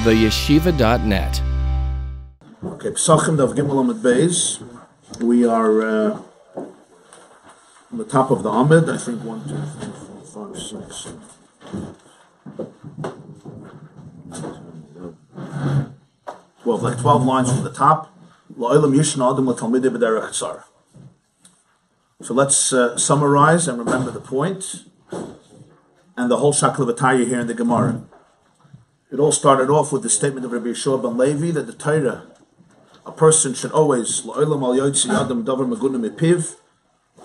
theyeshiva.net. Okay, Pesachim of Beis. We are on the top of the Amid. I think 1, 2, 3, 4, 5, 6, 12, like 12 lines from the top. So let's summarize and remember the point and the whole Shakla V'Taya here in the Gemarah. It all started off with the statement of Rabbi Yeshua ben Levi that the Torah, a person should always, a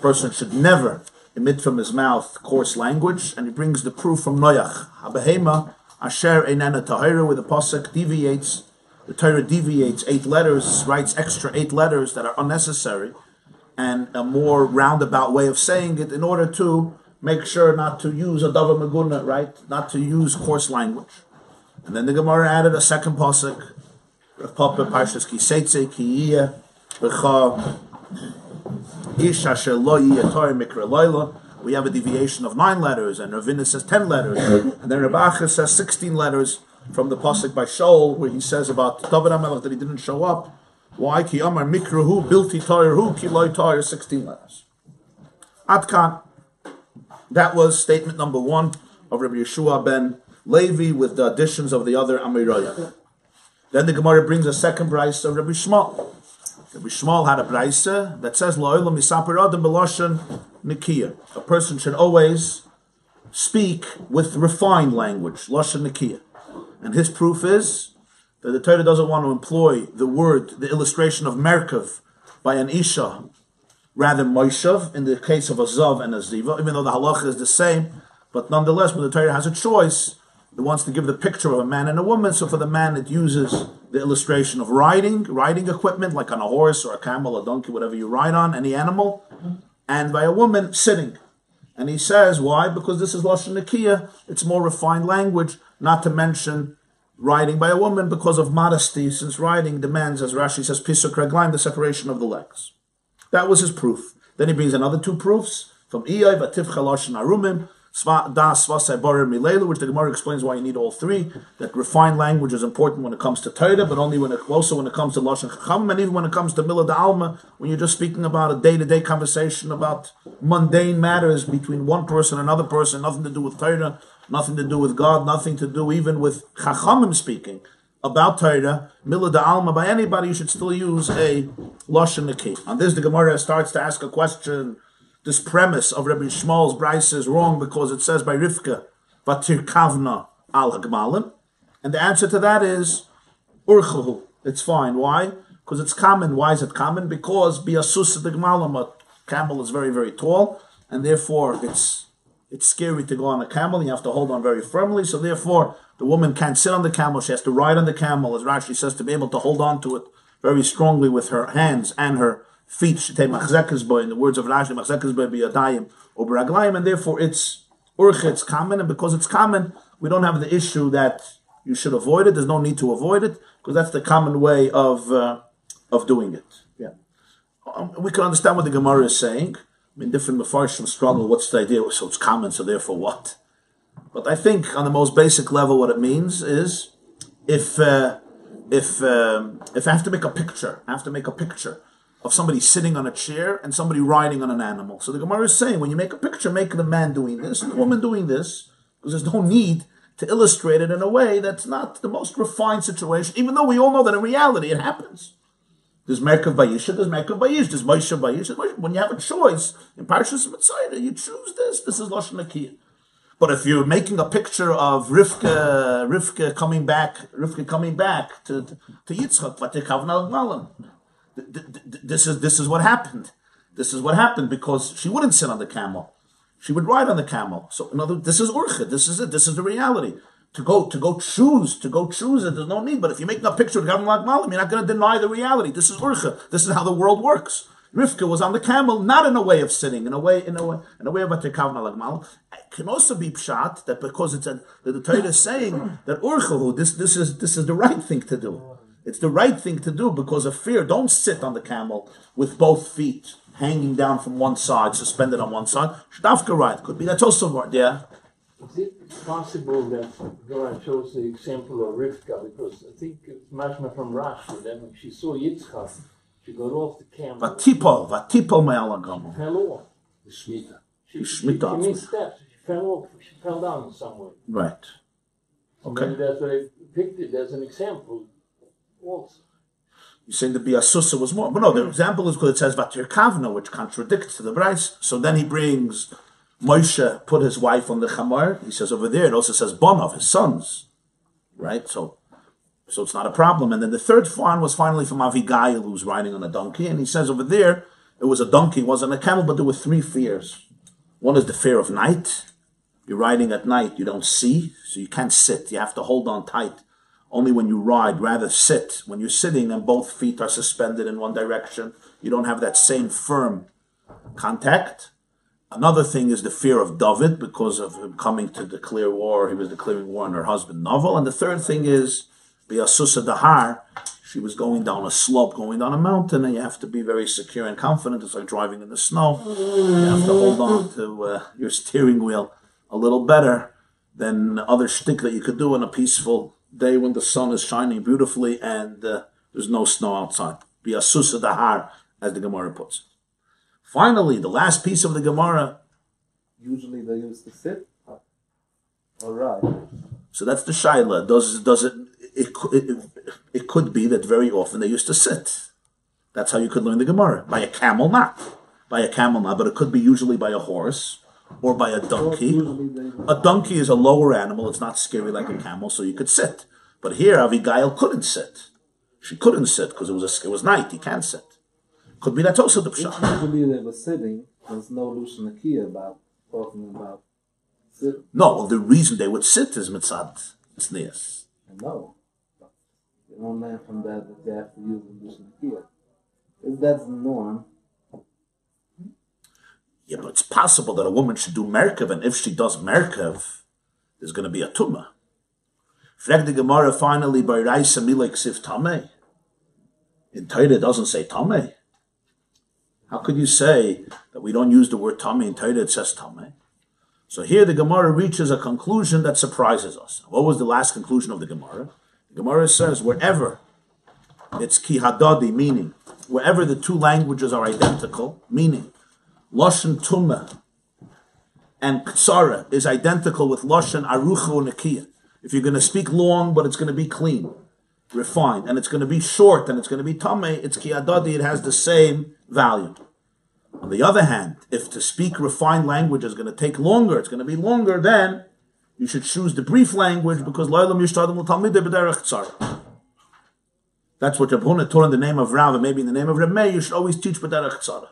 person should never emit from his mouth coarse language, and he brings the proof from Noach. Habehema asher einana tahira, where the pasuk deviates, the Torah deviates 8 letters, writes extra 8 letters that are unnecessary, and a more roundabout way of saying it in order to make sure not to use a davar meguna, right? Not to use coarse language. And then the Gemarah added a second pasuk, Parshas Vayeitzei Kiyiyah B'cha Ish Asher Lo Yiyeh Torah Mikra Loila. We have a deviation of 9 letters, and Ravina says 10 letters, and then Rabbi says 16 letters from the pasuk by Shaul, where he says about David HaMelech that he didn't show up. Why? Ki Amar Mikrahu Bilti Torah Ki Loi Torah, 16 letters. Atkan. That was statement number 1 of Rabbi Yeshua ben Levi with the additions of the other Amirayah. Then the Gemarah brings a second brayse of Rabbi Shmuel. Rabbi Shmuel had a brayse that says, La'olam yisaper adam b'lashon nikiyah. A person should always speak with refined language, lashon nikiyah. And his proof is that the Torah doesn't want to employ the word, the illustration of merkav by an isha, rather moishav, in the case of a zav and a ziva, even though the halacha is the same, but nonetheless, when the Torah has a choice, it wants to give the picture of a man and a woman. So for the man, it uses the illustration of riding equipment, like on a horse or a camel, a donkey, whatever you ride on, any animal. And by a woman, sitting. And he says, why? Because this is Lashon Nikiyah. It's more refined language, not to mention riding by a woman because of modesty, since riding demands, as Rashi says, pisuk reglaim, the separation of the legs. That was his proof. Then he brings another 2 proofs from Iyai, Vativcha Lashon Arumim, which the Gemarah explains why you need all 3. That refined language is important when it comes to Torah, but also when it comes to Lashon Chacham, and even when it comes to Milah D'Alma, when you're just speaking about a day-to-day conversation about mundane matters between one person and another person, nothing to do with Torah, nothing to do with God, nothing to do even with Chachamim speaking about Torah, Milah D'Alma, by anybody, you should still use a Lashon Nikiyah. On this, the Gemarah starts to ask a question. This premise of Rabbi Shmuel's brayse is wrong because it says by Rivka, Vatir Kavna al Hagmalim. And the answer to that is Urchahu. It's fine. Why? Because it's common. Why is it common? Because Biasus the Gmalim, a camel is very, very tall, and therefore it's scary to go on a camel. You have to hold on very firmly. So therefore, the woman can't sit on the camel. She has to ride on the camel, as Rashi says, to be able to hold on to it very strongly with her hands and her feet. In the words of Rashi, and therefore it's urcha, it's common, and because it's common, we don't have the issue that you should avoid it. There's no need to avoid it, because that's the common way of doing it. Yeah, we can understand what the Gemarah is saying. I mean, different Mefarshim struggle. What's the idea? So it's common, so therefore what? But I think on the most basic level, what it means is if I have to make a picture, of somebody sitting on a chair and somebody riding on an animal. So the Gemarah is saying, when you make a picture, make the man doing this and the woman doing this, because there's no need to illustrate it in a way that's not the most refined situation, even though we all know that in reality it happens. There's Merkav Vayisha, there's Merkav Vayish, there's Moshe Vayish. When you have a choice, in Parshas Vayeitzei, you choose this is Lashon Nikiyah. But if you're making a picture of Rivka coming back to Yitzchak, this is what happened. This is what happened because she wouldn't sit on the camel; she would ride on the camel. So, in other words, this is urcha. This is it. This is the reality. To go choose it. There's no need. But if you're making a picture of Gavin Malam, you're not going to deny the reality. This is urcha. This is how the world works. Rivka was on the camel, not in a way of sitting, in a way of Kavna Lagmal. It can also be pshat that because that the Torah is saying that urchahu, this is the right thing to do. It's the right thing to do because of fear. Don't sit on the camel with both feet hanging down from one side, suspended on one side. Shdavka right. Could be that's also right. Yeah. Is it possible that God chose the example of Rivka? Because I think it's mashma from Rashi that when she saw Yitzchak, she got off the camel. Vatipol me'alagamo. Fell off. The Shemitah. She missed steps. She fell off. She fell down somewhere. Right. Okay. Maybe that's what I picked it as an example. Also. You're saying the Biasusa was more. But no, the example is because it says Vatir Kavna, which contradicts the Beis. So then he brings Moshe, put his wife on the Chamar. He says over there, it also says Bonov, his sons. Right? So it's not a problem. And then the third one was finally from Avigail, who was riding on a donkey. And he says over there, it was a donkey, it wasn't a camel, but there were three fears. One is the fear of night. You're riding at night, you don't see, so you can't sit. You have to hold on tight. Only when you ride, rather sit. When you're sitting, then both feet are suspended in one direction. You don't have that same firm contact. Another thing is the fear of David, because of him coming to declare war. He was declaring war on her husband, Novel. And the third thing is, Biasusa Dahar, she was going down a slope, going down a mountain, and you have to be very secure and confident. It's like driving in the snow. You have to hold on to your steering wheel a little better than other shtick that you could do on a peaceful day when the sun is shining beautifully and there's no snow outside. Biasusa Dahar, as the Gemarah puts it. Finally, the last piece of the Gemarah. Usually they used to sit or ride. So that's the Shaila. It could be that very often they used to sit. That's how you could learn the Gemarah. By a camel, not. By a camel, not. But it could be usually by a horse or by a donkey. A donkey is a lower animal. It's not scary like a camel, so you could sit. But here, Avigail couldn't sit. She couldn't sit because it was night. You can't sit. Could be that's also the pshat. Usually they were sitting. There's no Lushan Nakia about talking about sitting. No, well, the reason they would sit is mitzad tznius. I know. But you don't learn from that they have to use the Lushan Nakia. If that's the norm. Yeah, but it's possible that a woman should do merkav, and if she does merkav, there's going to be a tumah. Frag the Gemarah finally by Raisa Milek Siv Tame. In Torah it doesn't say Tame. How could you say that we don't use the word Tame in Torah? It says Tame. So here the Gemarah reaches a conclusion that surprises us. What was the last conclusion of the Gemarah? The Gemarah says wherever it's ki hadadi, meaning wherever the two languages are identical, meaning Lashon Tumah and Ksara is identical with Lashon Arucha and Nakiya. If you're going to speak long, but it's going to be clean, refined, and it's going to be short, and it's going to be Tame, it's Ki Adadi, it has the same value. On the other hand, if to speak refined language is going to take longer, it's going to be longer, then you should choose the brief language, because La'olam Yishtadim L'Talmidei B'derech Ksara. That's what Rabbi Huna taught in the name of Rav, and maybe in the name of Rabbi, you should always teach B'derech Ksara.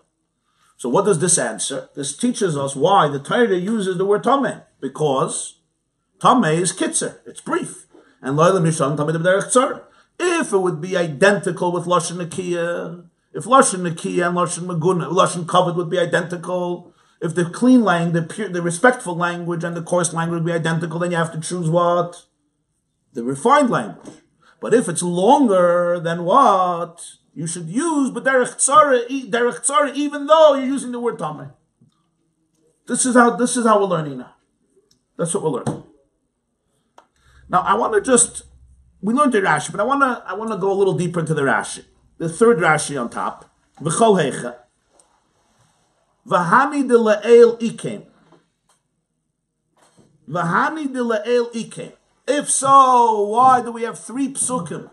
So what does this answer? This teaches us why the Torah uses the word Tame. Because Tame is kitzer, it's brief. And Lo'olam Yishtadim L'Talmidei B'derech Ksara. If it would be identical with Lashon Nakiya, if Lashon Nakiya and Lashon Maguna, Lashon Kavod would be identical, if the clean language, the respectful language and the coarse language would be identical, then you have to choose what? The refined language. But if it's longer, then what? You should use Derech Tzara, even though you're using the word Tame. This is how we're learning now. That's what we're learning. Now I want to we learned the Rashi, but I want to go a little deeper into the Rashi. The third Rashi on top. V'chol heicha. V'hani de la'el ikem. V'hani de la'el ikem. If so, why do we have three psukim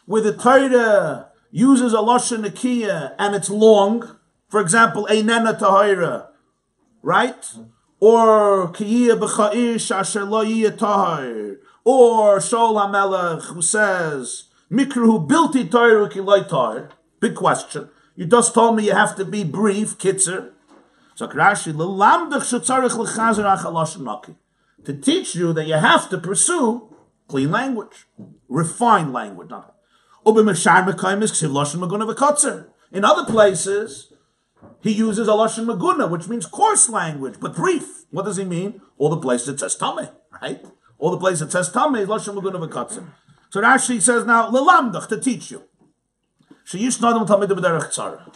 where the Torah uses a lashon nakiya and it's long? For example, einena tahira, right? Or kiyah b'cha'ish asher lo yiyah tahir. Or Shaul HaMelech, who says, Mikruhu bilti Torah kiloi Torah. Big question. You just told me you have to be brief, kitzer. So Rashi, L'lamdach shetzarich l'chazer achalosh naki. To teach you that you have to pursue clean language, refined language. In other places, he uses a lashon maguna, which means coarse language, but brief. What does he mean? All the places it says Tame, right? All the places it says Tame is lashon maguna v'katzer. So Rashi says now lelamdach, to teach you. Sheyishnadam tamid b'derech tzara.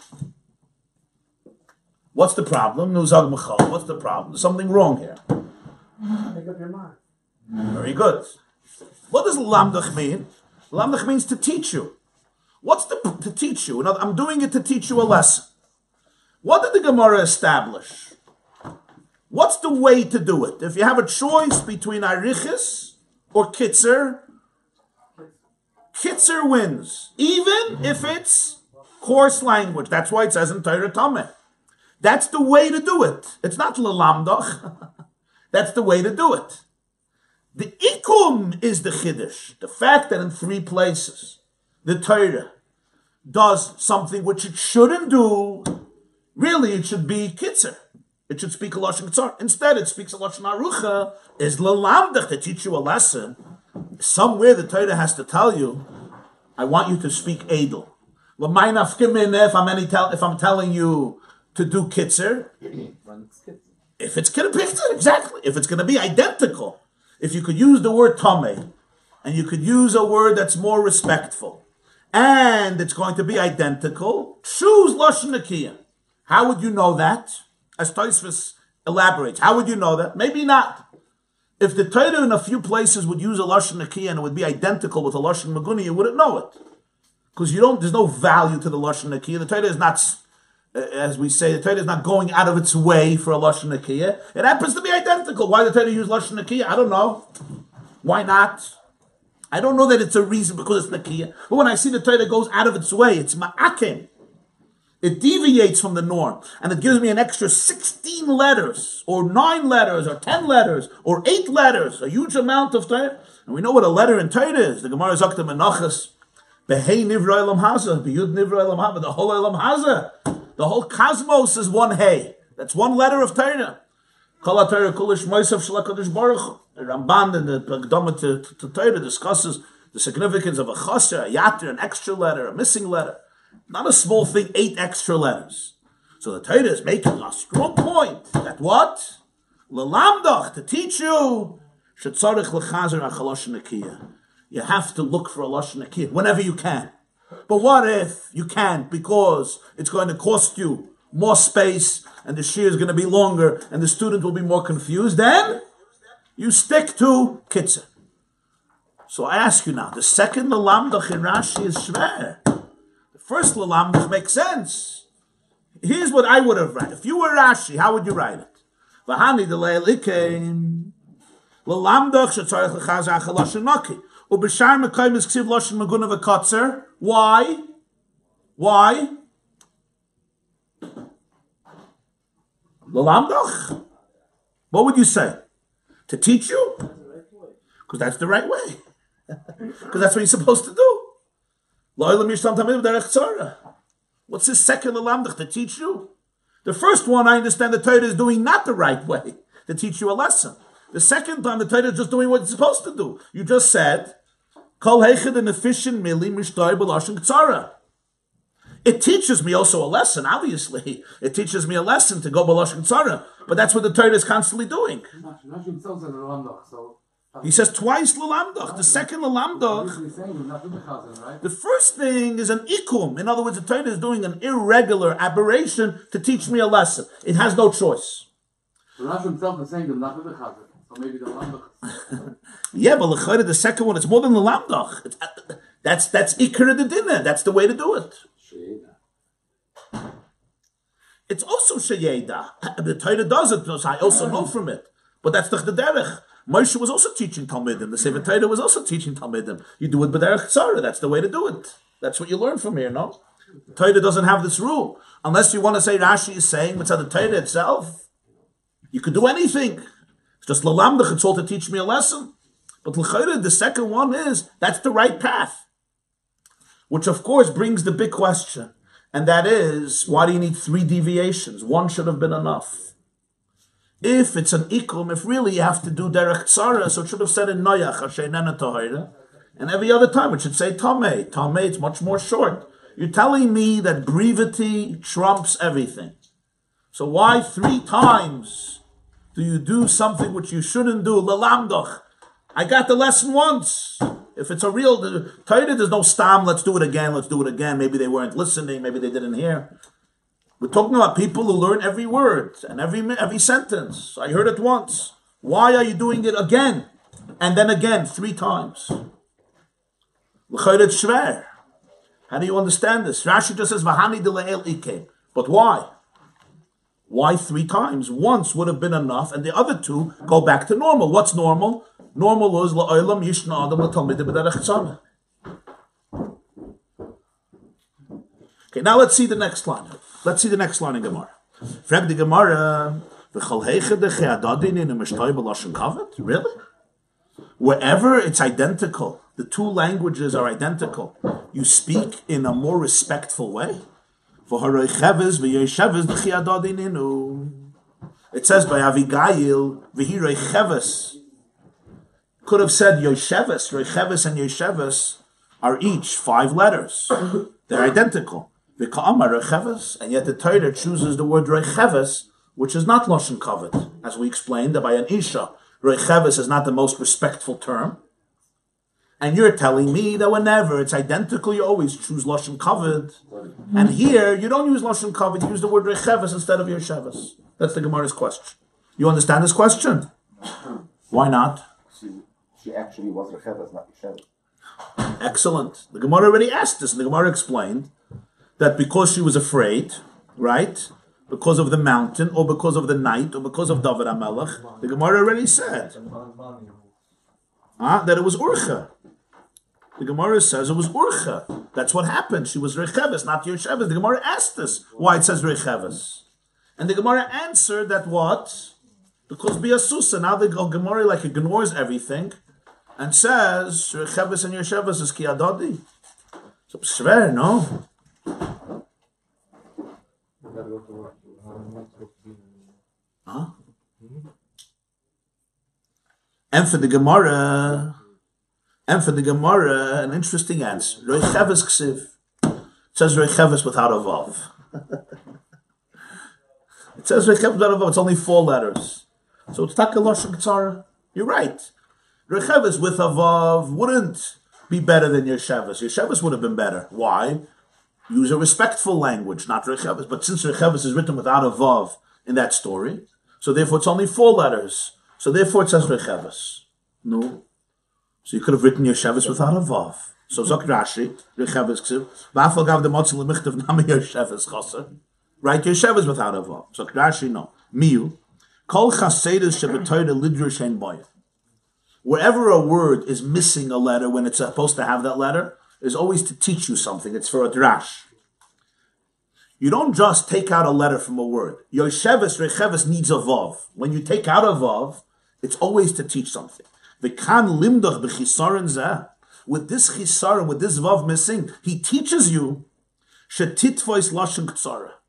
What's the problem? What's the problem? There's something wrong here. Make up your mind. Very good. What does lamdach mean? Lamdach means to teach you. What's to teach you? I'm doing it to teach you a lesson. What did the Gemarah establish? What's the way to do it? If you have a choice between arichis or kitzer, kitzer wins, even if it's coarse language. That's why it says in Torah Tame. That's the way to do it. It's not lelamdach. That's the way to do it. The ikum is the chiddush. The fact that in 3 places the Torah does something which it shouldn't do. Really, it should be kitzer. It should speak a lashon kitzar. Instead, it speaks a lashon arucha. Is lelamdach, to teach you a lesson. Somewhere the Torah has to tell you, I want you to speak edel. If I'm telling you to do kitzer, if it's going to be exactly, if it's going to be identical, if you could use the word tame, and you could use a word that's more respectful, and it's going to be identical, choose lashon nekiyah. How would you know that? As Tosfos elaborates, how would you know that? Maybe not. If the Torah in a few places would use a lashon nekiyah and it would be identical with a lashon maguni, you wouldn't know it, because there's no value to the lashon nekiyah. The Torah is not, as we say, the Torah is not going out of its way for a lashon nekiyah. It happens to be identical. Why the Torah use lashon nekiyah? I don't know. Why not? I don't know that it's a reason because it's nekiyah. But when I see the Torah goes out of its way, it's ma'akim. It deviates from the norm, and it gives me an extra 16 letters, or 9 letters, or 10 letters, or 8 letters, a huge amount of Torah. And we know what a letter in Torah is. The Gemarah Zakta Menachas, Behei Nivra Elam Haza, Beyud Nivra Elam Haza, the whole Elam Haza. The whole cosmos is one Hey. That's one letter of Torah. Kol HaTorah Kulish Moisav Shel HaKadosh Baruch Hu. The Ramban in the Pagdama to Torah discusses the significance of a chaser, a yater, an extra letter, a missing letter. Not a small thing, 8 extra letters. So the Torah is making a strong point that what? Lelamdach, to teach you, shetzarich lechazer achaloshen nekiyah. You have to look for a lashon nekiyah whenever you can. But what if you can't because it's going to cost you more space and the shir is going to be longer and the student will be more confused? Then you stick to kitzer. So I ask you now, the second lelamdach in Rashi is shver. First lelamdach makes sense. Here's what I would have written. If you were Rashi, how would you write it? V'hani d'le'elikim lelamdach shetzarech lechazer achaloshen naki u'b'shar mekayim is ksiv loshen maguna v'kotzer. Why? Why? Lelamdach? What would you say? To teach you? Because that's the right way. Because that's what you're supposed to do. What's his second lelamdach to teach you? The first one, I understand the Torah is doing not the right way, to teach you a lesson. The second time, the Torah is just doing what it's supposed to do. You just said, Kol heichad and efficient mili mishtoi b'lashon k'tzara. It teaches me also a lesson, obviously. It teaches me a lesson to go b'lashon k'tzara. But that's what the Torah is constantly doing. He says twice lelamdach. The second lelamdach. The first thing is an ikum. In other words, the Torah is doing an irregular aberration to teach me a lesson. It has no choice. Rashi himself is saying the not the chazer, so maybe the lelamdach. Yeah, but the second one, it's more than lelamdach. That's ikar the dinner. That's the way to do it. It's also sheyeda. The Torah does it, so I also know from it. But that's the derech. Moshe was also teaching Talmidim. The Sefer Torah was also teaching Talmidim. You do it b'derech tzara. That's the way to do it. That's what you learn from here, no? The Torah doesn't have this rule. Unless you want to say Rashi is saying, but the Torah itself, you could do anything. It's just lelamdach, it's all to teach me a lesson. But l'chayre, the second one is, that's the right path. Which of course brings the big question. And that is, why do you need 3 deviations? 1 should have been enough. If it's an ikum, if really you have to do derech tzara, so it should have said in noyach, ashe'nena tohira, and every other time it should say tame. Tame, it's much more short. You're telling me that brevity trumps everything. So why 3 times do you do something which you shouldn't do? Lelamdach. I got the lesson once. If it's a real Torah, there's no stam, let's do it again. Maybe they weren't listening, maybe they didn't hear. We're talking about people who learn every word and every sentence. I heard it once. Why are you doing it again? And then again, 3 times. L'chayr it's shver. How do you understand this? Rashi just says, Vahani de le'el ike. But why? Why 3 times? Once would have been enough, and the other 2 go back to normal. What's normal? Normal is la'olam yishna adam l'talmidei b'derech tzaneh. Okay, now let's see the next line. Let's see the next line in Gemarah. Frag the Gemarah, really? Wherever it's identical, the 2 languages are identical, you speak in a more respectful way. It says by Avigail, could have said Yosheves, Recheves and Yosheves are each 5 letters. They're identical. And yet the Torah chooses the word Recheves, which is not Lashon Kavod. As we explained, that by an Isha, Recheves is not the most respectful term. And you're telling me that whenever it's identical, you always choose Lashon Kavod. And here, you don't use Lashon Kavod, you use the word Recheves instead of Yosheves. That's the Gemara's question. You understand this question? Why not? She actually was Recheves, not Yosheves. Excellent. The Gemara already asked this, and the Gemara explained that because she was afraid, right, because of the mountain, or because of the night, or because of David HaMelech, the Gemara already said that it was Urcha. The Gemara says it was Urcha. That's what happened. She was Recheves, not Yosheves. The Gemara asked us why it says Recheves. And the Gemara answered that what? Because Biasusa. Now the Gemara like ignores everything and says Recheves and Yosheves is Kiyadadi. So Shver, no? Huh? And for the Gemarah, an interesting answer. Recheves ksiv. It says Recheves without a vav. It says Recheves without a vav. It's only 4 letters. So it's taka lashon ktsara. You're right. Recheves with a vav wouldn't be better than Yosheves. Yosheves would have been better. Why? Use a respectful language, not Recheves. But since Recheves is written without a vav in that story, so therefore it's only 4 letters. So therefore it says Recheves. No. So you could have written Yosheves without a vav. So Zok Rashi, Recheves ksiv. V'afal gav the motzil l'michtav nami Yosheves chaser. Right, Yosheves without a vav. Zok Rashi, no. Miu. Kol chasedes shebetoyre lidru shein boya. Wherever a word is missing a letter when it's supposed to have that letter, is always to teach you something. It's for a drash. You don't just take out a letter from a word. Yosheves, Recheves needs a vav. When you take out a vav, it's always to teach something. V'kan limdoch b'chisaron zeh. With this chisaron, with this vav missing, he teaches you shetitvois lashon ktsara,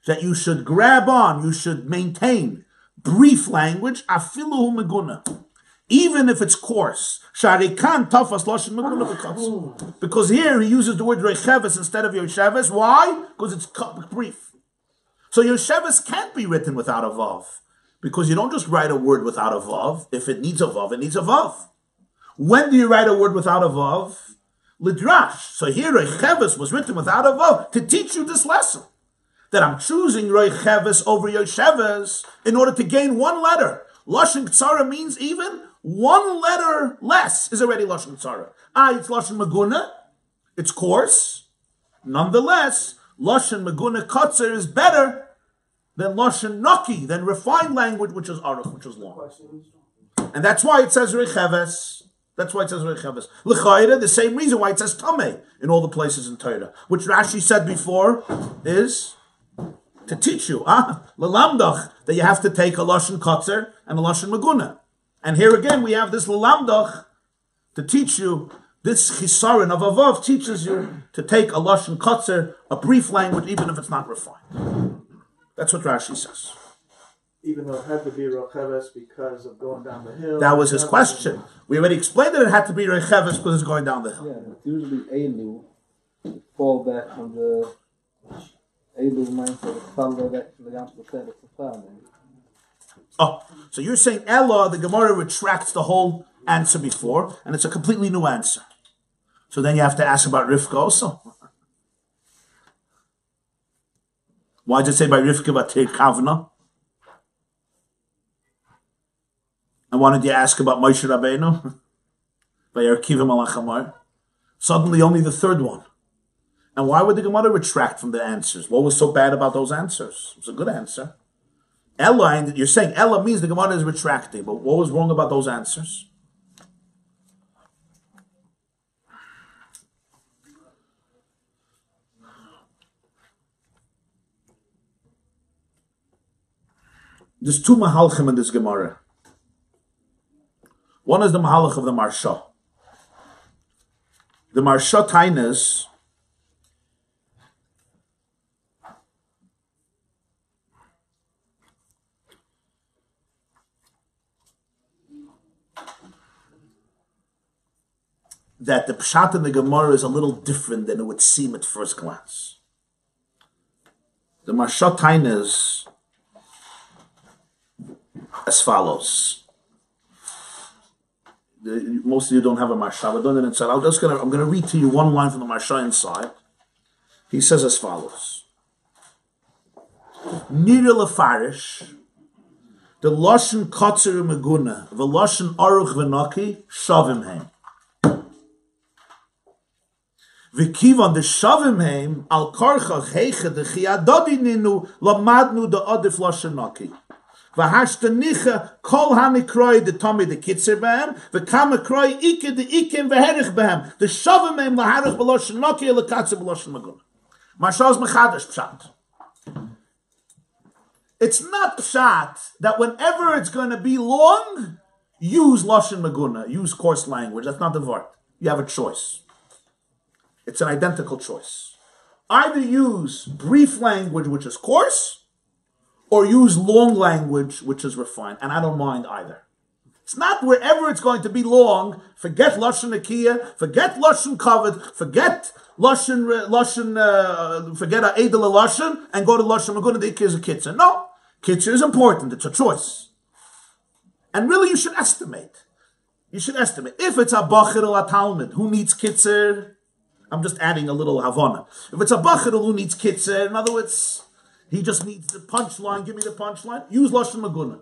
that you should grab on, you should maintain brief language, afilu meguna, even if it's coarse. Sharikan tafas lashon meguna v'katz. Because here he uses the word Recheves instead of Yosheves. Why? Because it's brief. So Yosheves can't be written without a vav. Because you don't just write a word without a vav. If it needs a vav, it needs a vav. When do you write a word without a vav? Lidrash. So here Recheves was written without a vav to teach you this lesson. That I'm choosing Recheves over Yosheves in order to gain 1 letter. Lashon Ktsara means even 1 letter less is already Lashon Ktsara. It's Lashon Meguna. It's coarse. Nonetheless, Lashon Meguna Kotzer is better than Lashon Naki, than refined language, which is Aruch, which is long. And that's why it says Recheves. That's why it says Recheves. L'chayre, the same reason why it says Tame in all the places in Torah, which Rashi said before is to teach you, L'lamdach, that you have to take a Lashon Kotzer and a Lashon Meguna. And here again we have this L'lamdach to teach you. This chisaron of Avav teaches you to take a Lashon Kotzer, a brief language, even if it's not refined. That's what Rashi says. Even though it had to be Recheves because of going down the hill. That was his question. We already explained that it had to be Recheves because it's going down the hill. Yeah, it's usually Elu. Fall back on the Elu mindset. Fall back from the Gamsel said it's a problem. Oh, so you're saying Ella, the Gemara retracts the whole answer before, and it's a completely new answer. So then you have to ask about Rivka also. Why did it say by Rivka Batir Kavna? And why did you ask about Moshe Rabbeinu? Vayarkivim alachamar. Suddenly only the third one. And why would the Gemarah retract from the answers? What was so bad about those answers? It was a good answer. Ella, you're saying Ella means the Gemarah is retracting, but what was wrong about those answers? There's two mahalchim in this Gemarah. One is the mahalach of the Marsha. The Marsha Tainas that the pshat in the Gemarah is a little different than it would seem at first glance. The Marsha Tainas as follows. Most of you don't have a Marsha. We're doing it inside. I'm going to read to you one line from the Marsha inside. He says as follows. Nira lefarish, the lashon kotzer meguna, the lashon aruch v'naki, shavim heim. V'kivan the shavim heim, al karchach heiche de chiadodi ninu, lamadnu de adif lashon naki. V'hashtanicha kol hanikroi the Tame the kitzer behem, v'kamakroi ike the ikim v'herich behem. The shavim heim laharich b'loshen naki, l'katzer b'loshen maguna. Marshals mechadash pshat. It's not pshat that whenever it's going to be long, use loshen maguna, use coarse language. That's not the word. You have a choice. It's an identical choice. Either use brief language, which is coarse, or use long language, which is refined. And I don't mind either. It's not wherever it's going to be long, forget Lashon Nakiya, forget Lashon Kavod, forget Lashon, forget Edel Lashon, and go to Lashon Maguna, the Ikki is a Kitzur. No, Kitzur is important, it's a choice. And really you should estimate. You should estimate. If it's a Bachir or a Talmud, who needs Kitzur? I'm just adding a little Havana. If it's a Bachir who needs Kitzur, in other words, he just needs the punchline, give me the punchline, use Lashon Maguna.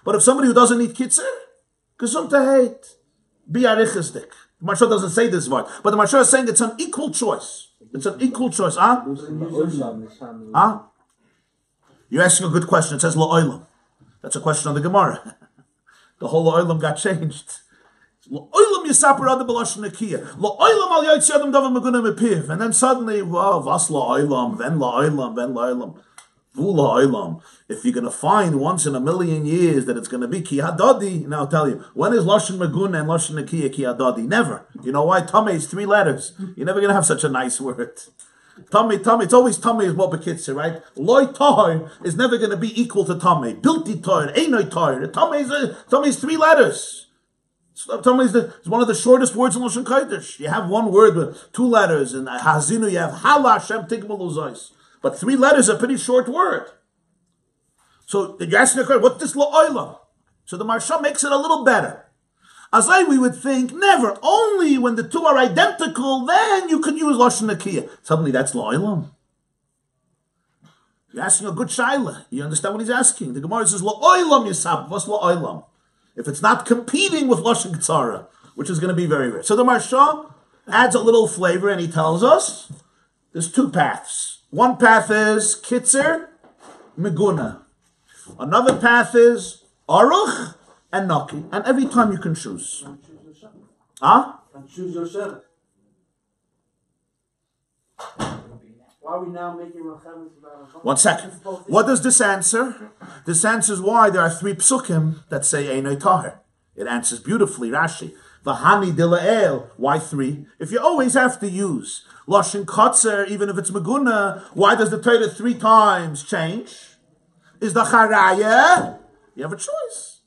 But if somebody who doesn't need Kitzur, Gesundheit, be arichesdik. The Marsha doesn't say this word, but the Marsha is saying it's an equal choice. It's an equal choice. You're asking a good question. It says La'olam. That's a question on the Gemarah. The whole La'olam got changed. La'olam yisaper ad b'lashon nakiya. La'olam al Vayeitzei adam davar meguna mepiv. And then suddenly, wow, vas La'olam, then La'olam, then La'olam. If you're going to find once in a million years that it's going to be ki hadadi, now I'll tell you, when is Lashon Maguna and Lashon Nakiya ki hadadi? Never. You know why? Tame is 3 letters. You're never going to have such a nice word. Tame, it's always Tame is what bekitzer, right? Loi tahor is never going to be equal to Tame. Bilti tahor, einoi tahor. Tame is 3 letters. Tame is one of the shortest words in Lashon Kodesh. You have one word with 2 letters. In Hazinu you have Hala Shem Tigmal Uzais. But 3 letters are a pretty short word. So you're asking the question, what's this la'olam? So the Marsha makes it a little better. As we would think, never. Only when the 2 are identical, then you could use Lashon Nakiya. Suddenly that's la'olam. You're asking a good shaila. You understand what he's asking. The Gemarah says, la'olam yisab. What's la'olam? If it's not competing with Lashon Ketzara, which is going to be very rare. So the Marsha adds a little flavor and he tells us there's 2 paths. One path is Kitzur, Meguna. Another path is Aruch and Naki. And every time you can choose. Huh? Choose yourself. Why are we now making Rachamis? 1 second. What does this answer? This answers why there are 3 psukim that say Einoi Tahir. It answers beautifully, Rashi. V'hani dila'el. Why 3? If you always have to use Lashon Kotzer, even if it's Meguna, why does the Torah 3 times change? Is the Charaya? You have a choice.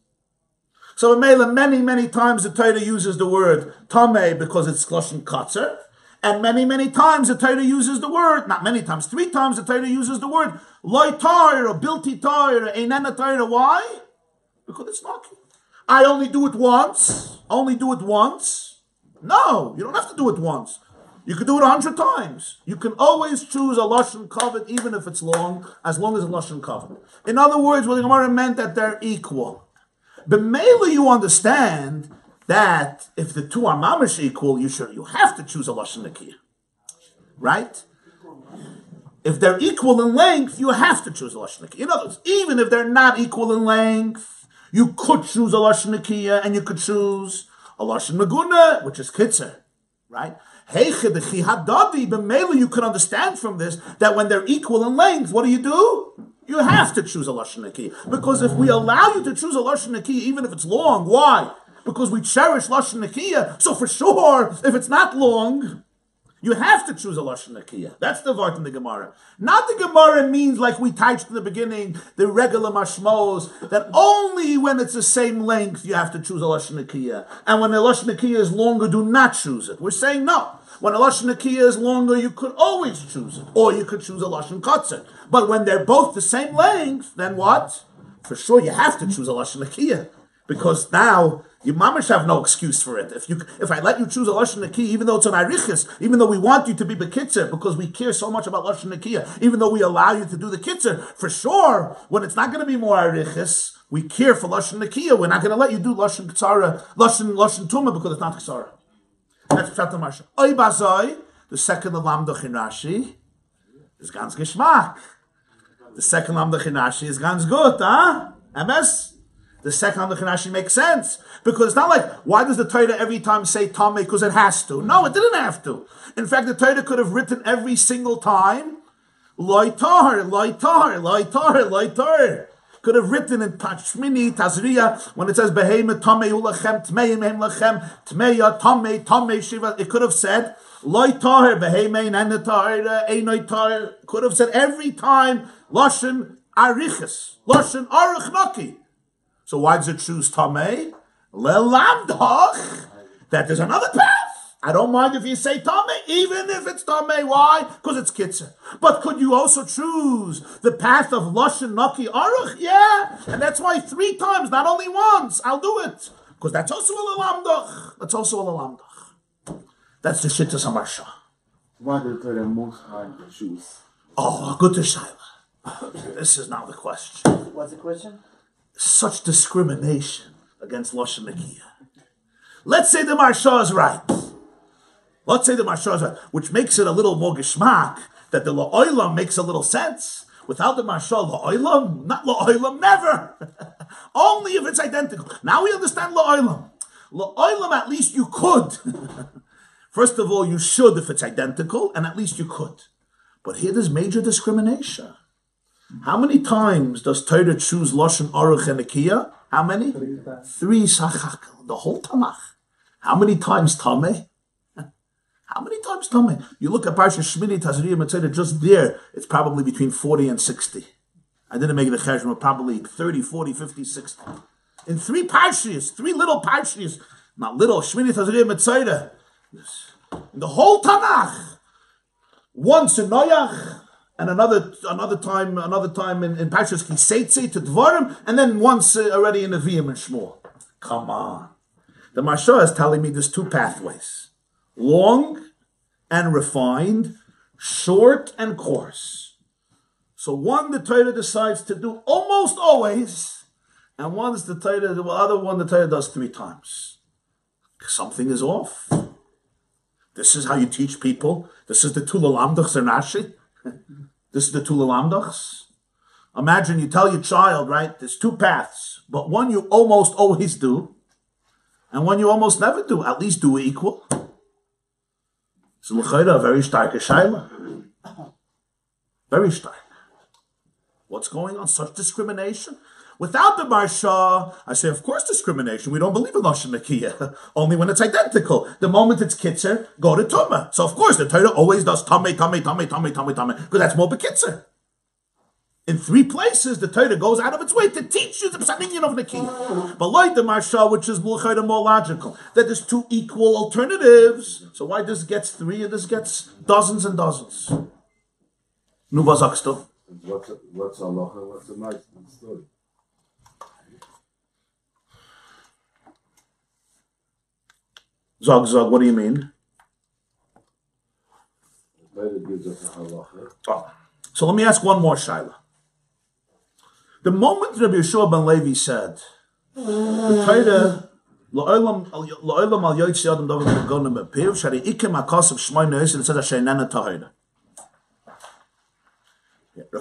So in Mela, many times the Torah uses the word Tame because it's Lashon Kotzer, and many times the Torah uses the word, not many times, 3 times the Torah uses the word Loi Tar or Bilti Tar or Einana Torah. Why? Because it's Naki. I only do it once. No, you don't have to do it once. You could do it 100 times. You can always choose a Lashon Kavod, even if it's long, as long as it's Lashon Kavod. In other words, what the Gemarah meant that they're equal. B'meila you understand that if the two are mamash equal, you have to choose a lashon nekiya, right? If they're equal in length, you have to choose a lashon nekiya. In other words, even if they're not equal in length, you could choose a lashon nekiya and you could choose a lashon meguna, which is kitzer, right? B'meila you can understand from this that when they're equal in length, what do? You have to choose a lashon nekiya, because if we allow you to choose a lashon nekiya, even if it's long, why? Because we cherish lashon nekiya. So for sure, if it's not long, you have to choose a lashon nekiya. That's the vart in the Gemarah. Not the Gemarah means like we touched in the beginning, the regular mashmos, that only when it's the same length you have to choose a lashon nekiya, and when the lashon nekiya is longer, do not choose it. We're saying no. When a lashon nekiya is longer, you could always choose it, or you could choose a lashon kotzer. But when they're both the same length, then what? For sure, you have to choose a lashon nekiya, because now you mamash have no excuse for it. If I let you choose a lashon nekiya, even though it's an arichis, even though we want you to be bekitzer, because we care so much about lashon nekiya, even though we allow you to do the kitzer, for sure, when it's not going to be more arichis, we care for lashon nekiya. We're not going to let you do lashon ktsara, lashon tumah, because it's not ktsara. That's Pshat Marsha. Oy bazoi, the second lamdach in Rashi is ganz geschmack. The second lamdach in Rashi is ganz good, huh? MS? The second lamdach in Rashi makes sense. Because it's not like, why does the Torah every time say Tame? Because it has to. No, it didn't have to. In fact, the Torah could have written every single time, Loi Tar, Loi Tar, Loi Tar, Loi Tar. Could have written in Shmini, Tazriya, when it says Behema Tame Ulachem, Tmeim Hem Lachem, Tmeya Tame, Tame Shiva. It could have said Loi Tahir, Behema Nen Tahir, Einoi Tahir. Could have said every time Lashon Arichas, Lashon Aruch Naki. So why does it choose Tame? Lelamdach. That there's another path. I don't mind if you say Tame, even if it's Tame. Why? Because it's Kitzer. But could you also choose the path of Lashon Naki Aruch? Yeah. And that's why 3 times, not only once. I'll do it. Because that's also a Lalamdach. That's also a Lalamdach. That's the Shittas HaMarsha. Why did the most time to choose? Oh, good to Shaila. This is now the question. What's the question? Such discrimination against Lashon Nekiya. Let's say the Marsha is right. Let's say the Marsha is right, which makes it a little more geschmack, that the La'olam makes a little sense. Without the Marsha, La'olam, not La'olam, never. Only if it's identical. Now we understand La'olam. La'olam, at least you could. First of all, you should if it's identical, and at least you could. But here there's major discrimination. How many times does Torah choose Lashon Aruch and Nekiya? How many? 3 Sachak. The whole Tanakh. How many times Tame? How many times Tame? You look at Parshas Shmini, Tazriya, Metzora, just there, it's probably between 40 and 60. I didn't make the cheshbon, probably 30, 40, 50, 60. In 3 Parshas, 3 little Parshas, not little, Shmini, Tazriya, Metzora. In the whole Tanakh. Once in Noach, and another time in Parshas Vayeitzei to Dvarim, and then once already in Nevi'im and Shmuel. Come on. The Marsha is telling me there's 2 pathways. Long and refined, short and coarse. So one the Torah decides to do almost always, and the other one the Torah does 3 times. Something is off. This is how you teach people. This is the Tula Lamdachs in Rashi. This is the Tula Lamdachs. Imagine you tell your child, right, there's 2 paths, but one you almost always do, and one you almost never do. At least do equal. It's a very stark shaila. Very stark. What's going on? Such discrimination? Without the Marsha, I say, of course, discrimination. We don't believe in Lashon Nekiya. Only when it's identical. The moment it's Kitzer, go to Tumah. So, of course, the Torah always does Tame, because that's more Bekitzer. In 3 places, the Torah goes out of its way to teach you the Psaminion of Nekiya. But like the Marsha, which is more logical, that there's 2 equal alternatives. So why this gets 3 and this gets dozens and dozens? Nu, was sagst du? What's Halacha? What's the nice story? Zog, what do you mean? The Torah gives us a Halacha. Oh. So let me ask one more shaila. The moment Rabbi Yeshua ben Levi said, The Torah, La'olam al Vayeitzei Adam David Megonim Bepiv, Shari Ikem HaKosav Shmoy Neis, and it says Hashaynana Tahira.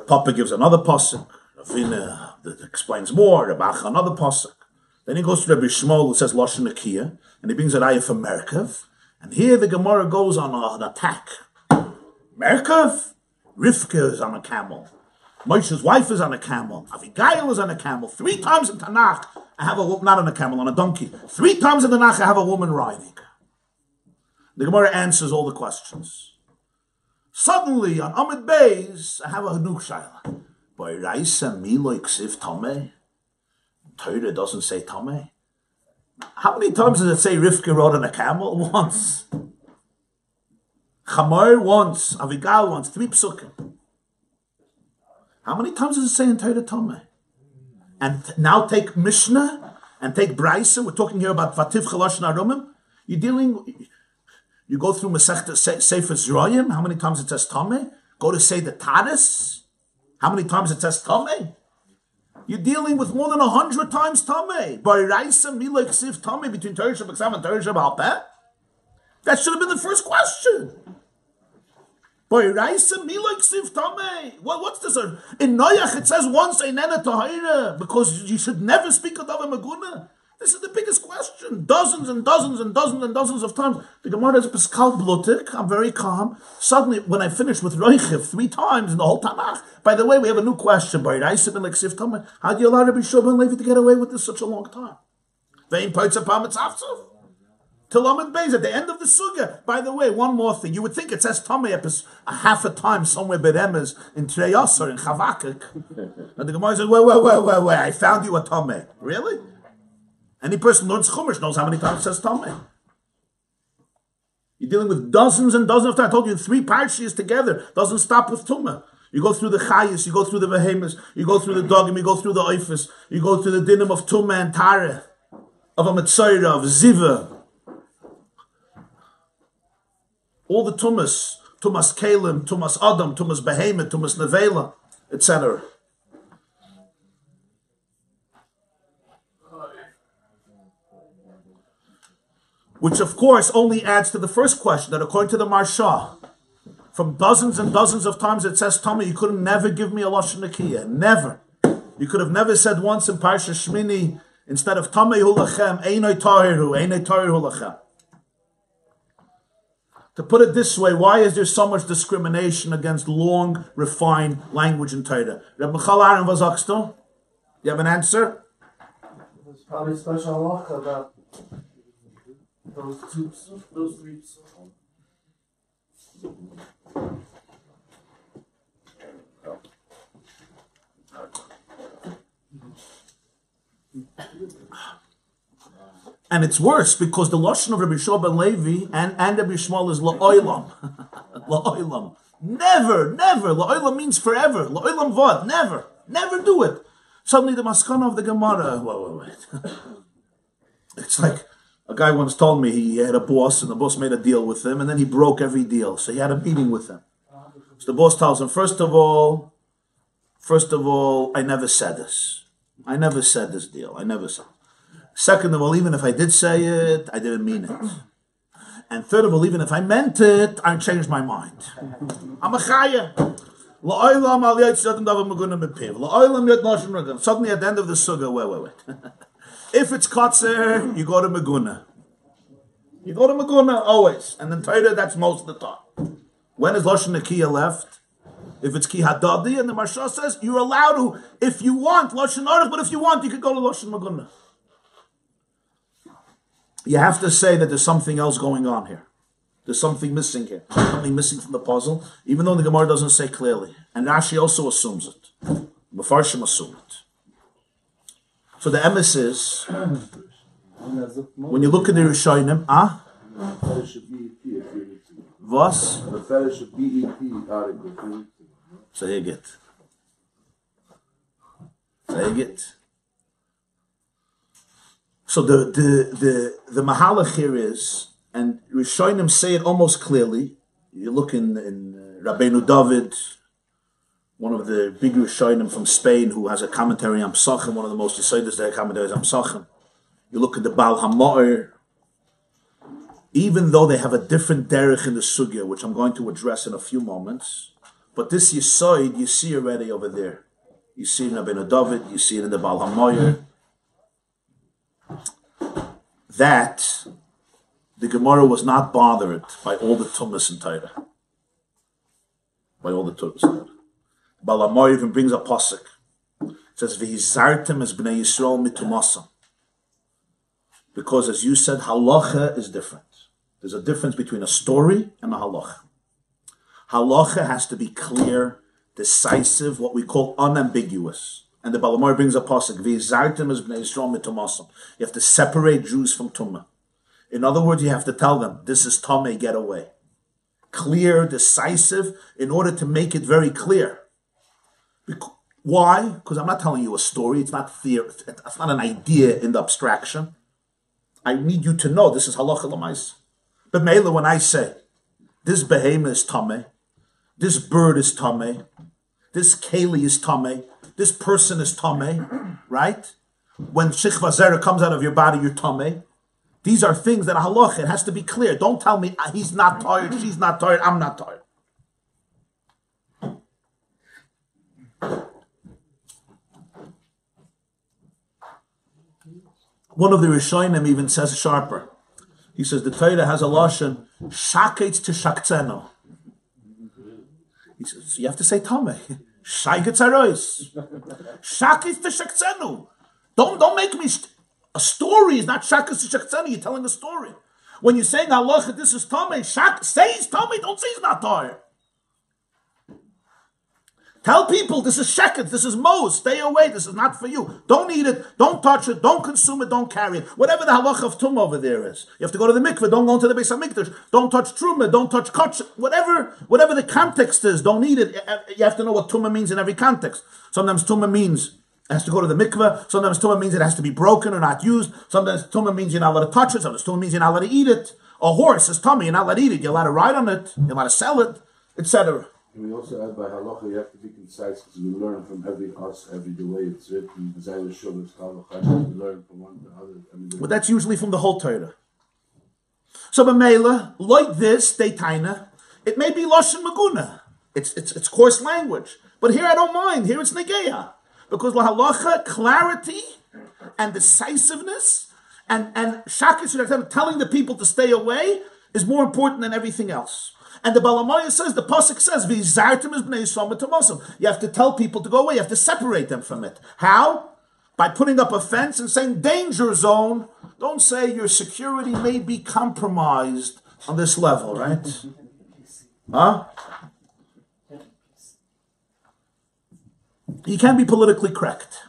Papa gives another pasuk. Ravina that explains more. Rabbi another pasuk. Then he goes to Rabbi Shmuel who says Lashon Nakiya, and he brings an ayah from Merkav. And here the Gemarah goes on an attack. Merkav, Rivka is on a camel. Moshe's wife is on a camel. Avigail is on a camel. 3 times in Tanakh, I have a woman, not on a camel, on a donkey. 3 times in Tanakh, I have a woman riding. The Gemarah answers all the questions. Suddenly, on Amid Beis, I have a Hanuk Shaila. By Raisa Milo Ksiv Tame. Torah doesn't say Tame. How many times does it say Rivka rode on a camel? Once. Chamor once. Avigail once. 3 psukim. How many times does it say in Torah Tame? And now take Mishnah and take Braisa. We're talking here about Vativ Chalosh Narumim. You go through Masechta Sefer Zroyim. How many times it says Tame? Go to say the Tadas. How many times it says Tame? You're dealing with more than 100 times Tame. Baraisa Mila Ksiv Tame between Torah Shabbat and Torah Shabbat. That should have been the first question. Baraisa Mila Ksiv Tame. What's this? In Noach it says once Einena Tahira because you should never speak of Davar Maguna. This is the biggest question. Dozens and dozens and dozens and dozens of times. The Gemarah is Pascal Blutik. I'm very calm. Suddenly, when I finish with Roichev 3 times in the whole Tanakh, by the way, we have a new question. How do you allow Rabbi Shua ben Levi to get away with this such a long time? Till Amid Beis, at the end of the Sugya. By the way, one more thing. You would think it says Tame a half a time somewhere Beremes in 3a-b or in Chavakik. And the Gemarah says, wait, I found you a Tame. Really? Any person who learns Chumash knows how many times it says Tame. You're dealing with dozens and dozens of times. I told you 3 parshas together. Doesn't stop with Tumah. You go through the Chayis, you go through the Behemoths, you go through the Dogim, you go through the Oifis, you go through the Dinim of Tumah and Tareh, of Ametzaira, of Ziva. All the Tumas, Tumas Kalim, Tumas Adam, Tumas Behemoth, Tumas Nevela, etc. Which, of course, only adds to the first question that according to the Marsha, from dozens and dozens of times it says, Tame, you could never give me a Lashon Nakiya. Never. You could have never said once in Parshas Shmini, instead of Tame Hulachem, Einoi Tahiru, Einoi Tahiru Hulachem. To put it this way, why is there so much discrimination against long, refined language in Torah? Rabbi Michal Aaron, was sagst du? You have an answer? There's probably a special halacha about those 3 psukim. And it's worse because the Lashon of Rabbi Shua ben Levi and Rabbi Shmuel is la'olam. La'olam. Never. La'olam means forever. La'olam vod. Never do it. Suddenly the maskana of the Gemarah. Wait. It's like a guy once told me he had a boss and the boss made a deal with him and then he broke every deal. So he had a meeting with him. So the boss tells him, first of all, I never said this. I never said this deal. I never said it. Second of all, even if I did say it, I didn't mean it. And third of all, even if I meant it, I changed my mind. I'm a chaya. Suddenly at the end of the sugya, wait. If it's kotzer, you go to Meguna. You go to Meguna always. And then Torah, that's most of the time. When is Lashon Nakiya left? If it's Ki Hadadi, and the Marsha says, you're allowed to, if you want, Lashon Aruch, but if you want, you could go to Lashon Meguna. You have to say that there's something else going on here. There's something missing here. Something missing from the puzzle, even though the Gemarah doesn't say clearly. And Rashi also assumes it. Mefarshim assume it. So the emes is, when you look at the Rishonim, was? So you get. So the mahalach here is, and Rishonim say it almost clearly. You look in Rabbeinu David, one of the big Rishonim from Spain who has a commentary on Pesachim, one of the most decided commentaries on Pesachim. You look at the Baal HaMa'or, even though they have a different derech in the sugya, which I'm going to address in a few moments, but this Yisoid you see already over there. You see it in Rabbeinu David, you see it in the Baal HaMa'or, that the Gemarah was not bothered by all the tumas in Torah. By all the tumas in Torah. Baal HaMa'or even brings a pasuk. It says, "V'hizartem es bnei Yisrael mitumasam." Because, as you said, halacha is different. There's a difference between a story and a halacha. Halacha has to be clear, decisive, what we call unambiguous. And the Baal HaMa'or brings a pasuk, "V'hizartem es bnei Yisrael mitumasam." You have to separate Jews from tumah. In other words, you have to tell them, this is Tame, get away. Clear, decisive, in order to make it very clear. Why? Because I'm not telling you a story. It's not theory. It's not an idea in the abstraction. I need you to know this is halacha l'mais. But Mela, when I say this behemoth is Tame, this bird is Tame, this keli is Tame, this person is Tame, right? When shichva zera comes out of your body, you're Tame. These are things that halacha, it has to be clear. Don't tell me he's not tired, she's not tired, I'm not tired. One of the Rishonim even says sharper. He says the Torah has a lashon shaketz to shaktzeno. He says you have to say Tame. Shayketz arois. Shaketz to shaktzeno. Don't make me. A story is not shaketz to shaktzeno. You're telling a story. When you're saying halacha, this is Tame. Say it's Tame. Don't say it's not tired. Tell people this is sheket, this is mos, stay away, this is not for you. Don't eat it, don't touch it, don't consume it, don't carry it. Whatever the halacha of tum over there is. You have to go to the mikveh, don't go into the Beis HaMikdash, don't touch truma, don't touch kach, whatever the context is, don't eat it. You have to know what tumah means in every context. Sometimes tumah means it has to go to the mikveh, sometimes tumah means it has to be broken or not used, sometimes tumah means you're not allowed to touch it, sometimes tumah means you're not allowed to eat it. A horse is tumah, you're not allowed to eat it, you're allowed to ride on it, you're allowed to sell it, etc. We also add by halacha, you have to be concise because we learn from every the way it's written. We learn from one to the other. But that's usually from the whole Torah. So b'meila, like this, deitaina, it may be lashon maguna. It's coarse language. But here I don't mind. Here it's negeya. Because la halacha, clarity and decisiveness and shakis, telling the people to stay away is more important than everything else. And the Baal HaMa'or says, the pasuk says, "V'izartem es bnei Yisrael mitumasam." You have to tell people to go away. You have to separate them from it. How? By putting up a fence and saying, danger zone. Don't say your security may be compromised on this level, right? Huh? You can't be politically correct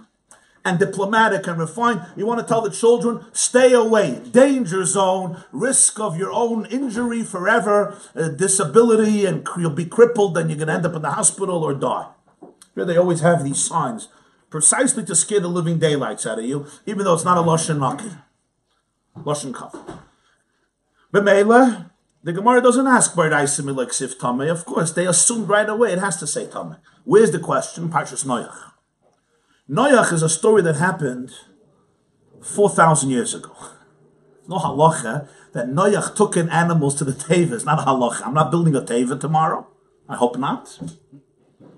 and diplomatic and refined. You want to tell the children, stay away, danger zone, risk of your own injury forever, disability, and you'll be crippled, and you're going to end up in the hospital or die. Here they always have these signs, precisely to scare the living daylights out of you, even though it's not a lashon maki, lashon kaf. B'meila, the Gemarah doesn't ask Vayeitzei like sif Tame. Of course, they assumed right away it has to say Tame. Where's the question? Parshas Noach. Noach is a story that happened 4,000 years ago. No halacha that Noach took in animals to the teva. It's not a halacha. I'm not building a teva tomorrow. I hope not.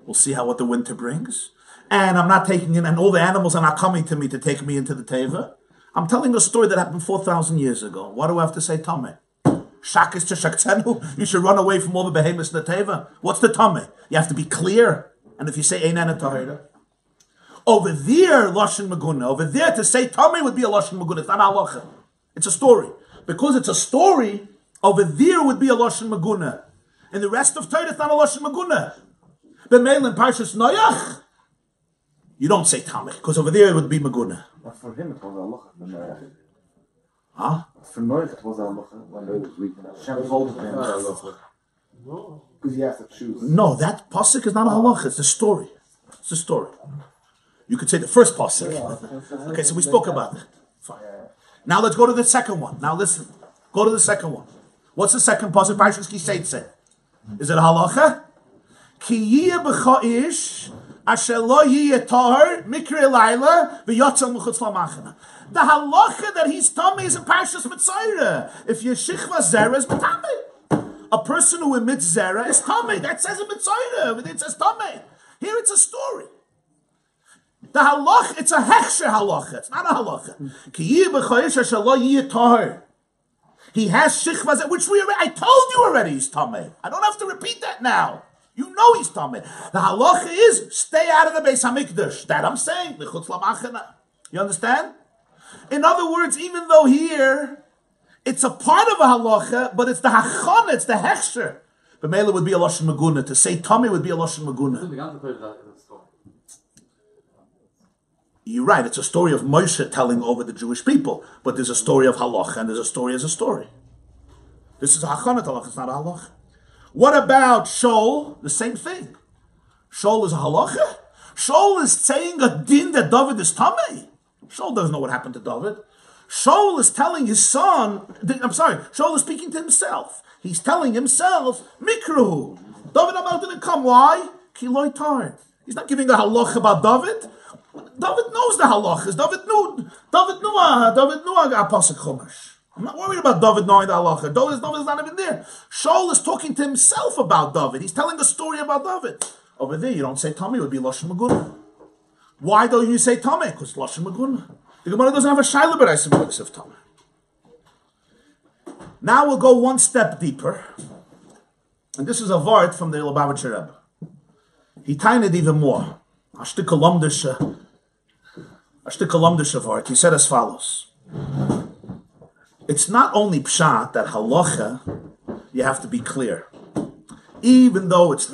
We'll see what the winter brings. And I'm not taking in, and all the animals are not coming to me to take me into the teva. I'm telling a story that happened 4,000 years ago. What do I have to say, Tame? Shakis to shaktzenu. You should run away from all the behemoths in the teva. What's the Tame? You have to be clear. And if you say Einan Tahira, over there, lashon maguna. Over there, to say Tame would be a lashon maguna. It's not halacha. It's a story. Because it's a story, over there would be a lashon maguna. In the rest of Torah, it's not a lashon maguna. But Meil in Parshas Noach, you don't say Tame, because over there it would be maguna. But for him, it was halacha. Huh? For Noach, it was halacha when they was weak. Hashem told him halacha. No. Because he has to choose. No, that pasuk is not a halacha. It's a story. It's a story. You could say the first pasuk. Okay, so we spoke about that. Fine. Now let's go to the second one. Now listen. Go to the second one. What's the second pasuk? Parshas Vayeitzei. Is it a halacha? Ki yiyeh b'cha ish asher lo yiyeh tahor mikre laila v'yotzal m'chutz lamachana. The halacha that he's Tame is in Parshas Mitzayra. If your shichva zera is Tame. A person who emits zera is Tame. That says in Mitzayra. It says Tame. Here it's a story. The halacha, it's a hechsher halacha. It's not a halacha. Ki yiyeh b'cha ish asher lo yiyeh tahor. He has shichva zera, which I told you already he's Tame. I don't have to repeat that now. You know he's Tame. The halacha is stay out of the Beis HaMikdash. That I'm saying. You understand? In other words, even though here it's a part of a halacha, but it's the hachana, it's the hechsher. But Mela would be a lashon maguna. To say Tame would be a lashon maguna. You're right. It's a story of Moshe telling over the Jewish people, but there's a story of halacha and there's a story as a story. This is a hachana halacha. It's not a halacha. What about Shaul? The same thing. Shaul is a halacha. Shaul is saying a din that David is Tame. Shaul doesn't know what happened to David. Shaul is telling his son, Shaul is speaking to himself. He's telling himself, Mikruhu. David HaMelech didn't come. Why? Ki lo tar. He's not giving a halacha about David. David knows the halachas. David knew a pasuk chumash. I'm not worried about David knowing the halacha. David's not even there. Shaul is talking to himself about David. He's telling a story about David. Over there, you don't say Tame, it would be Lashon Maguna. Why don't you say Tame? Because Lashon Maguna. The Gemarah doesn't have a Shaila B'Reis of Tame. Now we'll go one step deeper. And this is a vart from the Lubavitcher Rebbe. He tained even more. A shtick Lomdische vart. He said as follows. It's not only pshat that halacha, you have to be clear. Even though it's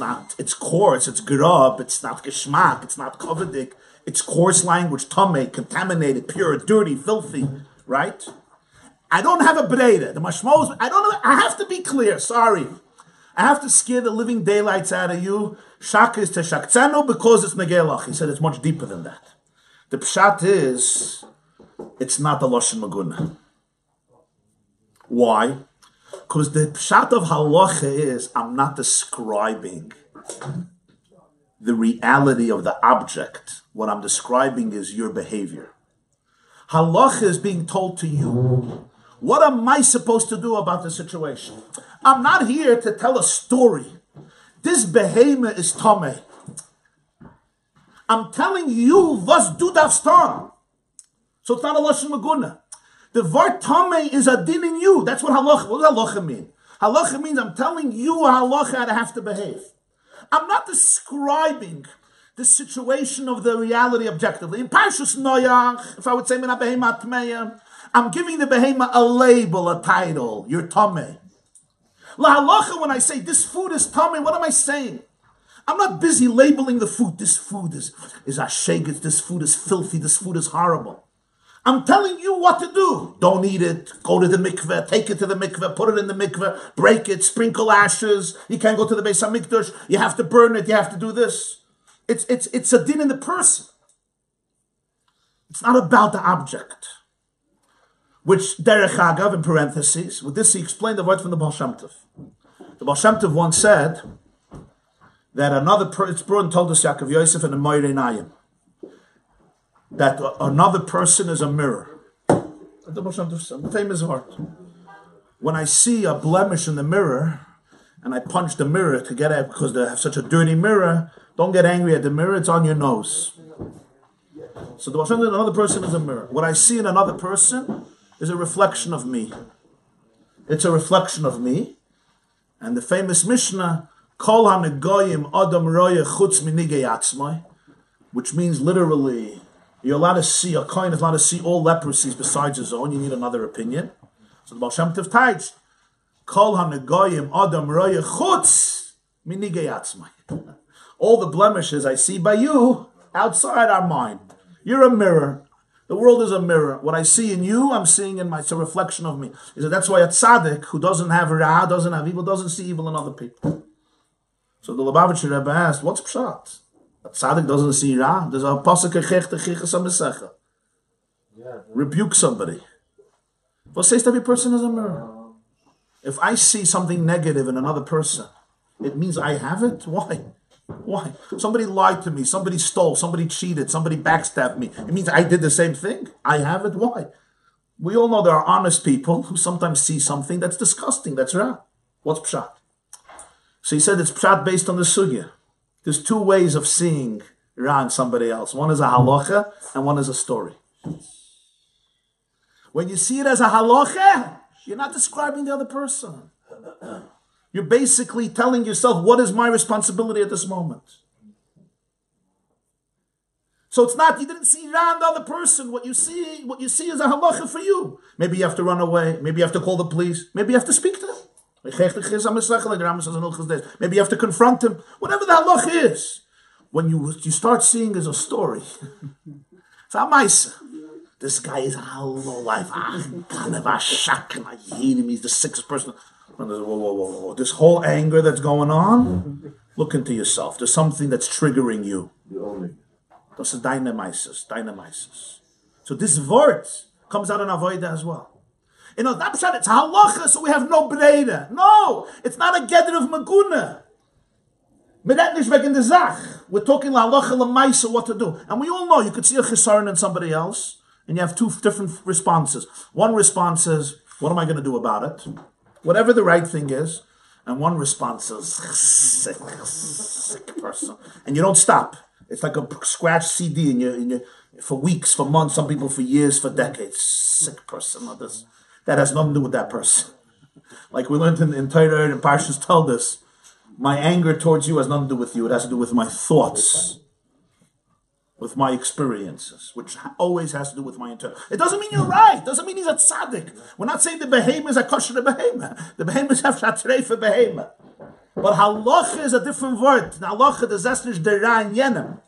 coarse, it's grub, it's not geschmack, it's not kovedik, it's coarse language, tame, contaminated, pure, dirty, filthy, right? I don't have a breda. The mashmos, I have to be clear, sorry. I have to scare the living daylights out of you. Shaka is teshaktzano because it's negelach. He said it's much deeper than that. The pshat is, it's not the lashon maguna. Why? Because the pshat of halacha is, I'm not describing the reality of the object. What I'm describing is your behavior. Halacha is being told to you, what am I supposed to do about the situation? I'm not here to tell a story. This behemoth is Tame. I'm telling you, was du darfst tun. So it's not a lashon maguna. The word Tame is a din in you. That's what halacha. What does halacha mean? Halacha means I'm telling you halacha how to have to behave. I'm not describing the situation of the reality objectively. In Parshas Noach, if I would say mina behema tmeya, I'm giving the behema a label, a title. You're Tame. La halacha, when I say this food is Tame, what am I saying? I'm not busy labeling the food. This food is asheget. This food is filthy. This food is horrible. I'm telling you what to do. Don't eat it. Go to the mikveh. Take it to the mikveh. Put it in the mikveh. Break it. Sprinkle ashes. You can't go to the Beis HaMikdash. You have to burn it. You have to do this. It's a din in the person. It's not about the object. Which, derech agav, in parentheses, with this he explained the word from the Baal Shem Tov. The Baal Shem Tov once said that it's brought and told us Yaakov Yosef and the Moirei Nayim, that another person is a mirror. The Baal Shem Tov, famous heart. When I see a blemish in the mirror, and I punch the mirror to get out because they have such a dirty mirror, don't get angry at the mirror, it's on your nose. So the Baal Shem Tov, another person is a mirror. What I see in another person is a reflection of me. It's a reflection of me. And the famous Mishnah, Kol ha-negoyim adam roya chutz minigei atzmai, which means literally, you're allowed to see, a kohen is allowed to see all leprosies besides his own. You need another opinion. So the Baal Shem Tov teaches, Kol ha-negoyim adam roya chutz minigei atzmai. All the blemishes I see by you, outside are mine. You're a mirror. The world is a mirror. What I see in you, I'm seeing in it's a reflection of me. He said that's why a tzaddik who doesn't have ra, doesn't have evil, doesn't see evil in other people. So the Lubavitcher Rebbe asked, what's pshat? A tzaddik doesn't see ra. There's a pasuk echech. Rebuke somebody. What says every person is a mirror? If I see something negative in another person, it means I have it. Why? Why? Somebody lied to me, somebody stole, somebody cheated, somebody backstabbed me. It means I did the same thing. I have it. Why? We all know there are honest people who sometimes see something that's disgusting, that's ra. What's pshat? So he said it's pshat based on the sugya. There's two ways of seeing ra in somebody else. One is a halacha and one is a story. When you see it as a halacha, you're not describing the other person. You're basically telling yourself, what is my responsibility at this moment? So it's not, you didn't see ra in the other person. What you see is a halacha for you. Maybe you have to run away. Maybe you have to call the police. Maybe you have to speak to them. Maybe you have to confront him. Whatever the halacha is. When you start seeing as a story, it's a maisa. This guy is a low life. I hate him. He's the sickest person. Whoa. This whole anger that's going on, look into yourself. There's something that's triggering you. This is dynamisis. So this word comes out in Avodah as well. You know, it's halacha, so we have no breida. No, it's not a gather of maguna. We're talking halacha l'maisa, what to do. And we all know, you could see a chisaron in somebody else, and you have two different responses. One response is, what am I going to do about it? Whatever the right thing is. And one response is, sick person. And you don't stop. It's like a scratched CD in your, for weeks, for months, some people for years, for decades. Sick person. That has nothing to do with that person. Like we learned in Torah and Parshas told us, my anger towards you has nothing to do with you. It has to do with my thoughts, with my experiences, which always has to do with my internal. It doesn't mean you're right. It doesn't mean he's a tzaddik. We're not saying the behemoth is a kosher behemoth. The behemoths have shatrei for behemoth. But halacha is a different word. In halacha, the zesnish dera and yenem.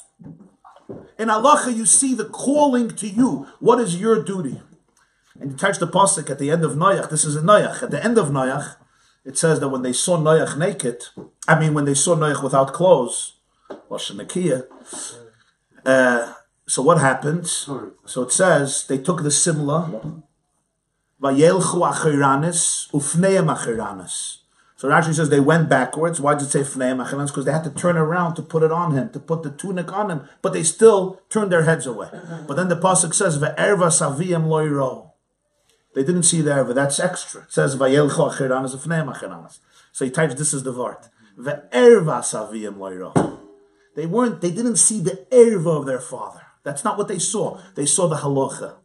In halacha, you see the calling to you. What is your duty? And you touch the pasuk at the end of Noach. This is in Noach. At the end of Noach, it says that when they saw Noach naked, when they saw Noach without clothes, so what happened? So it says they took the simla, Vayelchu achiranis ufneim achiranis. So Rashi says they went backwards. Why did it say fneim achiranis? Because they had to turn around to put it on him, to put the tunic on him, but they still turned their heads away. But then the pasuk says ve'erva saviyem loiro. They didn't see the erva. That's extra. It says vayelchu achiranis ufneim achiranis. So he types this is the word ve'erva saviyem loiro. They didn't see the erva of their father. That's not what they saw. They saw the halacha.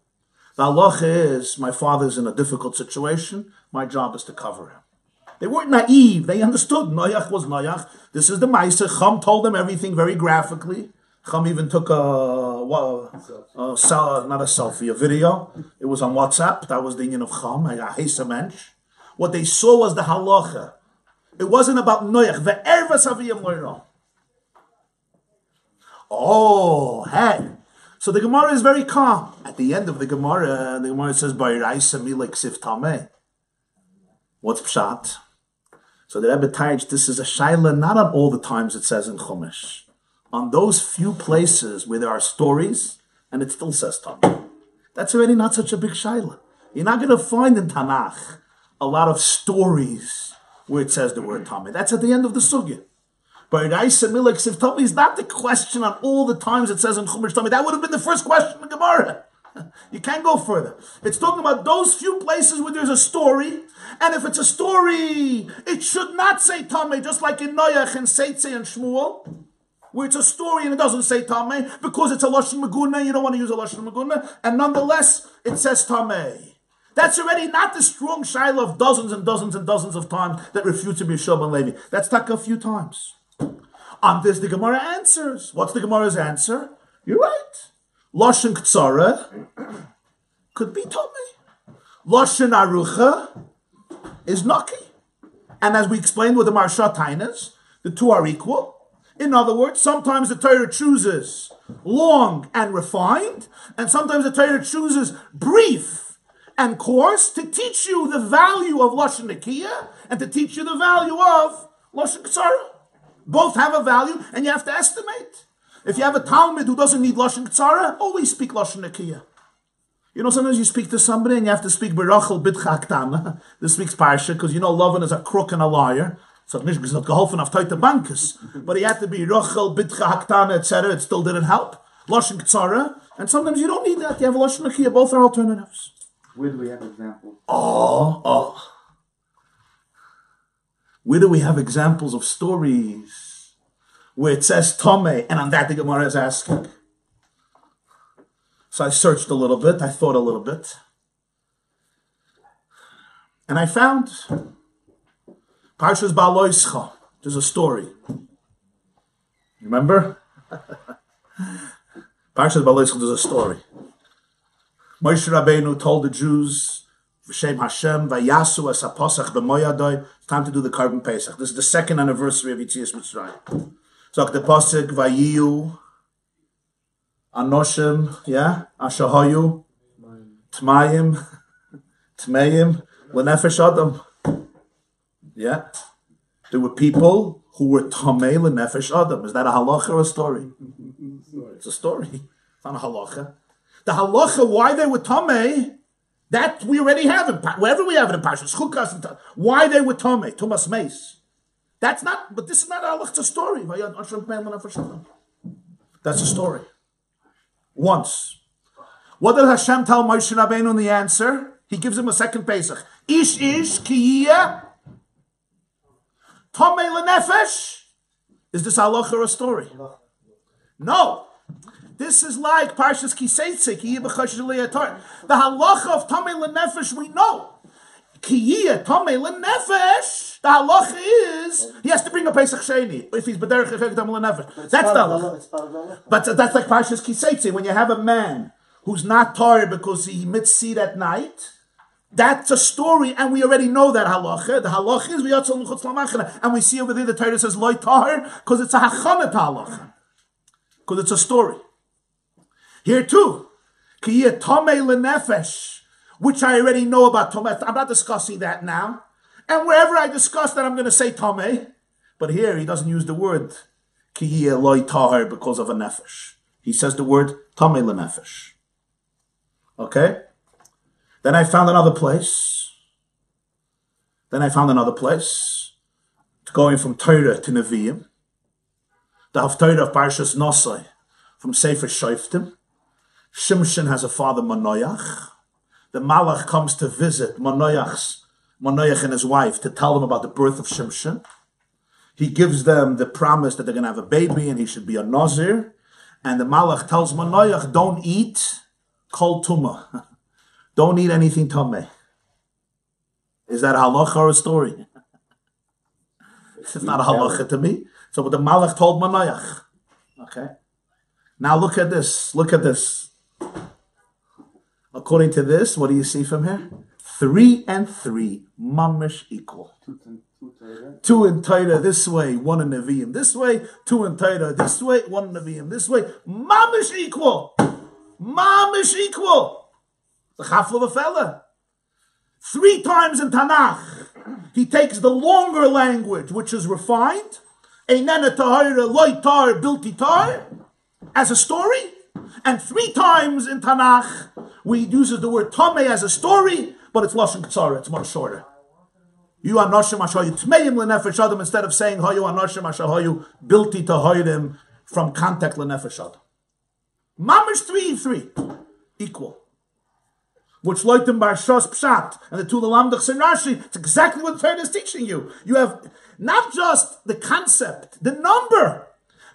The halacha is, my father's in a difficult situation, my job is to cover him. They weren't naive. They understood. Noach was Noach. This is the Meiser. Chaim told them everything very graphically. Chaim even took not a selfie, a video. It was on WhatsApp. That was the union of Chaim. What they saw was the halacha. It wasn't about Noach. Ve'erva saviyam loiro. Oh, hey. So the Gemarah is very calm. At the end of the Gemarah says, Vayeitzei milek ksiv Tame. What's pshat? So the Rebbe teaches this is a shaila not on all the times it says in Chumash. On those few places where there are stories, and it still says Tame. That's already not such a big shaila. You're not going to find in Tanakh a lot stories where it says the word Tame. That's at the end of the sugya. Vayeitzei milek ksiv Tame is not the question on all the times it says in Chumash Tame. That would have been the first question in Gemarah. You can't go further. It's talking about those few places where there's a story, and if it's a story, it should not say Tame, just like in Noach and Vayeitzei and Shmuel, where it's a story and it doesn't say Tame, because it's a Lashon Meguna, you don't want to use a Lashon Meguna, and nonetheless, it says Tame. That's already not the strong shaila of dozens and dozens and dozens of times that refutes to be Shub and Levi. That's stuck a few times. On this, the Gemarah answers. What's the Gemara's answer? You're right. Lashon Ktsara could be Tame. Lashon Arucha is Naki. And as we explained with the Marsha Tainas, the two are equal. In other words, sometimes the Torah chooses long and refined, and sometimes the Torah chooses brief and coarse to teach you the value of Lashon Nakiya and to teach you the value of Lashon Ktsara. Both have a value, and you have to estimate. If you have a Talmud who doesn't need Lashon Ktsara, always speak Lashon Nakiya. You know, sometimes you speak to somebody and you have to speak Berachel Bidcha Aktana. This speaks Parsha, because you know Lavan is a crook and a liar. So nicht gesagt, geholfen auf teute Bankes. But he had to be Rochel, Bitcha, Haktana, etc. It still didn't help. Loshen Ktsara. And sometimes you don't need that. You have Loshen Nakia. Both are alternatives. Where do we have examples? Where do we have examples of stories where it says Tame, and on that the Gemarah is asking? So I searched a little bit, I thought a little bit, and I found Parshas Baloischa. There's a story. Remember? Parshas Baloischa, there's a story. Moshe Rabbeinu told the Jews, V'shem Hashem, Vayasu es ha-Pesach b'moyadoi, it's time to do the carbon Pesach. This is the second anniversary of Yetzias Mitzrayim. So the Pesach, Vayiyu, Anoshim, Ashahayu, Tmayim, L'nefesh Adam. There were people who were Tame L'nefesh Adam. Is that a halacha or a story? It's a story. It's not a halacha. The halacha, why they were Tame, that we already have in wherever we have it in Parshas, Chukas, why they were Tame, Tumas Meis. That's not, but this is not a halacha, it's a story. That's a story. Once. What did Hashem tell Moshe Rabbeinu in the answer? He gives him a second Pesach. Ish kiyeh Tame L'nefesh. Is this halacha or a story? No. This is like Parshas Vayeitzei, Kiyeh b'choshesh l'yatar. The halacha of Tame L'nefesh we know. Kiyeh Tame L'nefesh. The halacha is he has to bring a Pesach Sheni if he's b'derech echek Tame L'nefesh. That's the halacha. But that's like Parshas Vayeitzei when you have a man who's not tar because he mitzvah at night. That's a story, and we already know that halacha. The halacha is v'yatzal m'chutz l'machana, and we see over there the Torah says loy tar because it's a hachana halacha, because it's a story. Here too, kiyeh Tame L'nefesh, which I already know about Tame. I'm not discussing that now, and wherever I discuss that, I'm going to say Tame. But here he doesn't use the word kiyeh loy tar because of a nefesh. He says the word Tame L'nefesh. Okay. Then I found another place. Going from Torah to Nevi'im. The Haftarah of Parshas Monsey from Sefer Shoftim. Shimshon has a father, Manoach. The Malach comes to visit Manoach and his wife to tell them about the birth of Shimshon. He gives them the promise that they're going to have a baby and he should be a Nazir. And the Malach tells Manoach, don't eat kol tumah. Don't eat anything Tame. Is that a halacha or a story? It's not a halacha to me. So what the Malach told Manoach. Okay. Now look at this. According to this, what do you see from here? 3 and 3, mamish equal. 2 in Torah this way, 1 in Nevi'im this way, 2 in Torah this way, 1 in Nevi'im this way. Mamish equal. The chafel of a fella. 3 times in Tanakh, he takes the longer language, which is refined, einena tahira loy tar bilti tar, as a story, and 3 times in Tanakh, we uses the word Tame as a story, but it's lashon ktsara, it's much shorter. You anoshim ashayu tmeim lenefesh adam instead of saying hayu anoshim ashayu bilti tahirim from contact lenefesh adam. Mamish 3 equal. Which loitim Parshas Pshat and the two Lamdachs and Rashi, it's exactly what the Torah is teaching you. You have not just the concept, the number.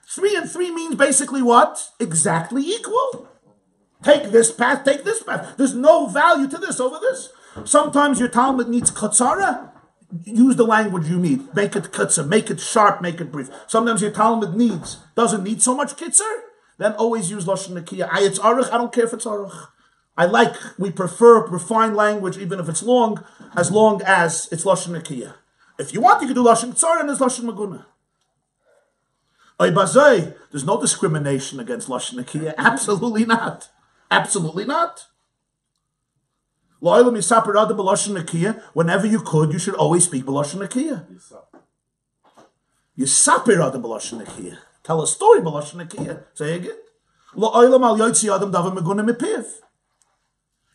3 and 3 means basically what? Exactly equal. Take this path, take this path. There's no value to this over this. Sometimes your Talmud needs katsara. Use the language you need. Make it katsar, make it sharp, make it brief. Sometimes your Talmud doesn't need so much kitzur. Then always use lashon nakiya. It's aruch. I don't care if it's aruch. We prefer refined language, even if it's long, as long as it's Lashon Nakiya. If you want, you can do Lashon Ktsara and there's Lashon Maguna. There's no discrimination against Lashon Nakiya. Absolutely not. Whenever you could, you should always speak B'Lashon Nakiya. Yisapir Adam B'Lashon Nakiya. Tell a story B'Lashon Nakiya. Say again.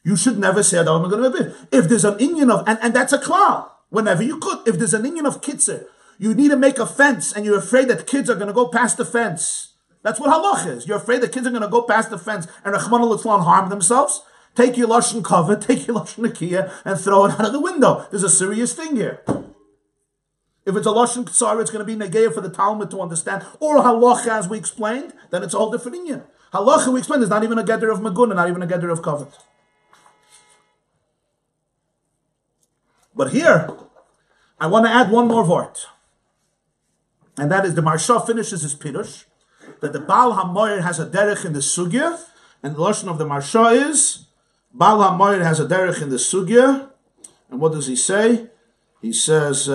You should never say Adam going to be. If there's an inyan of, and that's a klal, whenever you could, if there's an inyan of kitzer, You need to make a fence, and you're afraid that kids are going to go past the fence. That's what halacha is. You're afraid that kids are going to go past the fence and Rachmana litzlan harm themselves. Take your lashon cover, take your lashon nakiya, and throw it out of the window. There's a serious thing here. If it's a lashon ksara, it's going to be negeya for the Talmud to understand. Or halacha, as we explained, then it's a whole different inyan. Halacha, we explained, is not even a gather of maguna, not even a gather of covet. But here, I want to add one more word. And that is the Marsha finishes his pirush, that the Baal HaMoyer has a derech in the sugya, and the lashon of the Marsha is, Baal HaMoyer has a derech in the sugya, and what does he say? He says,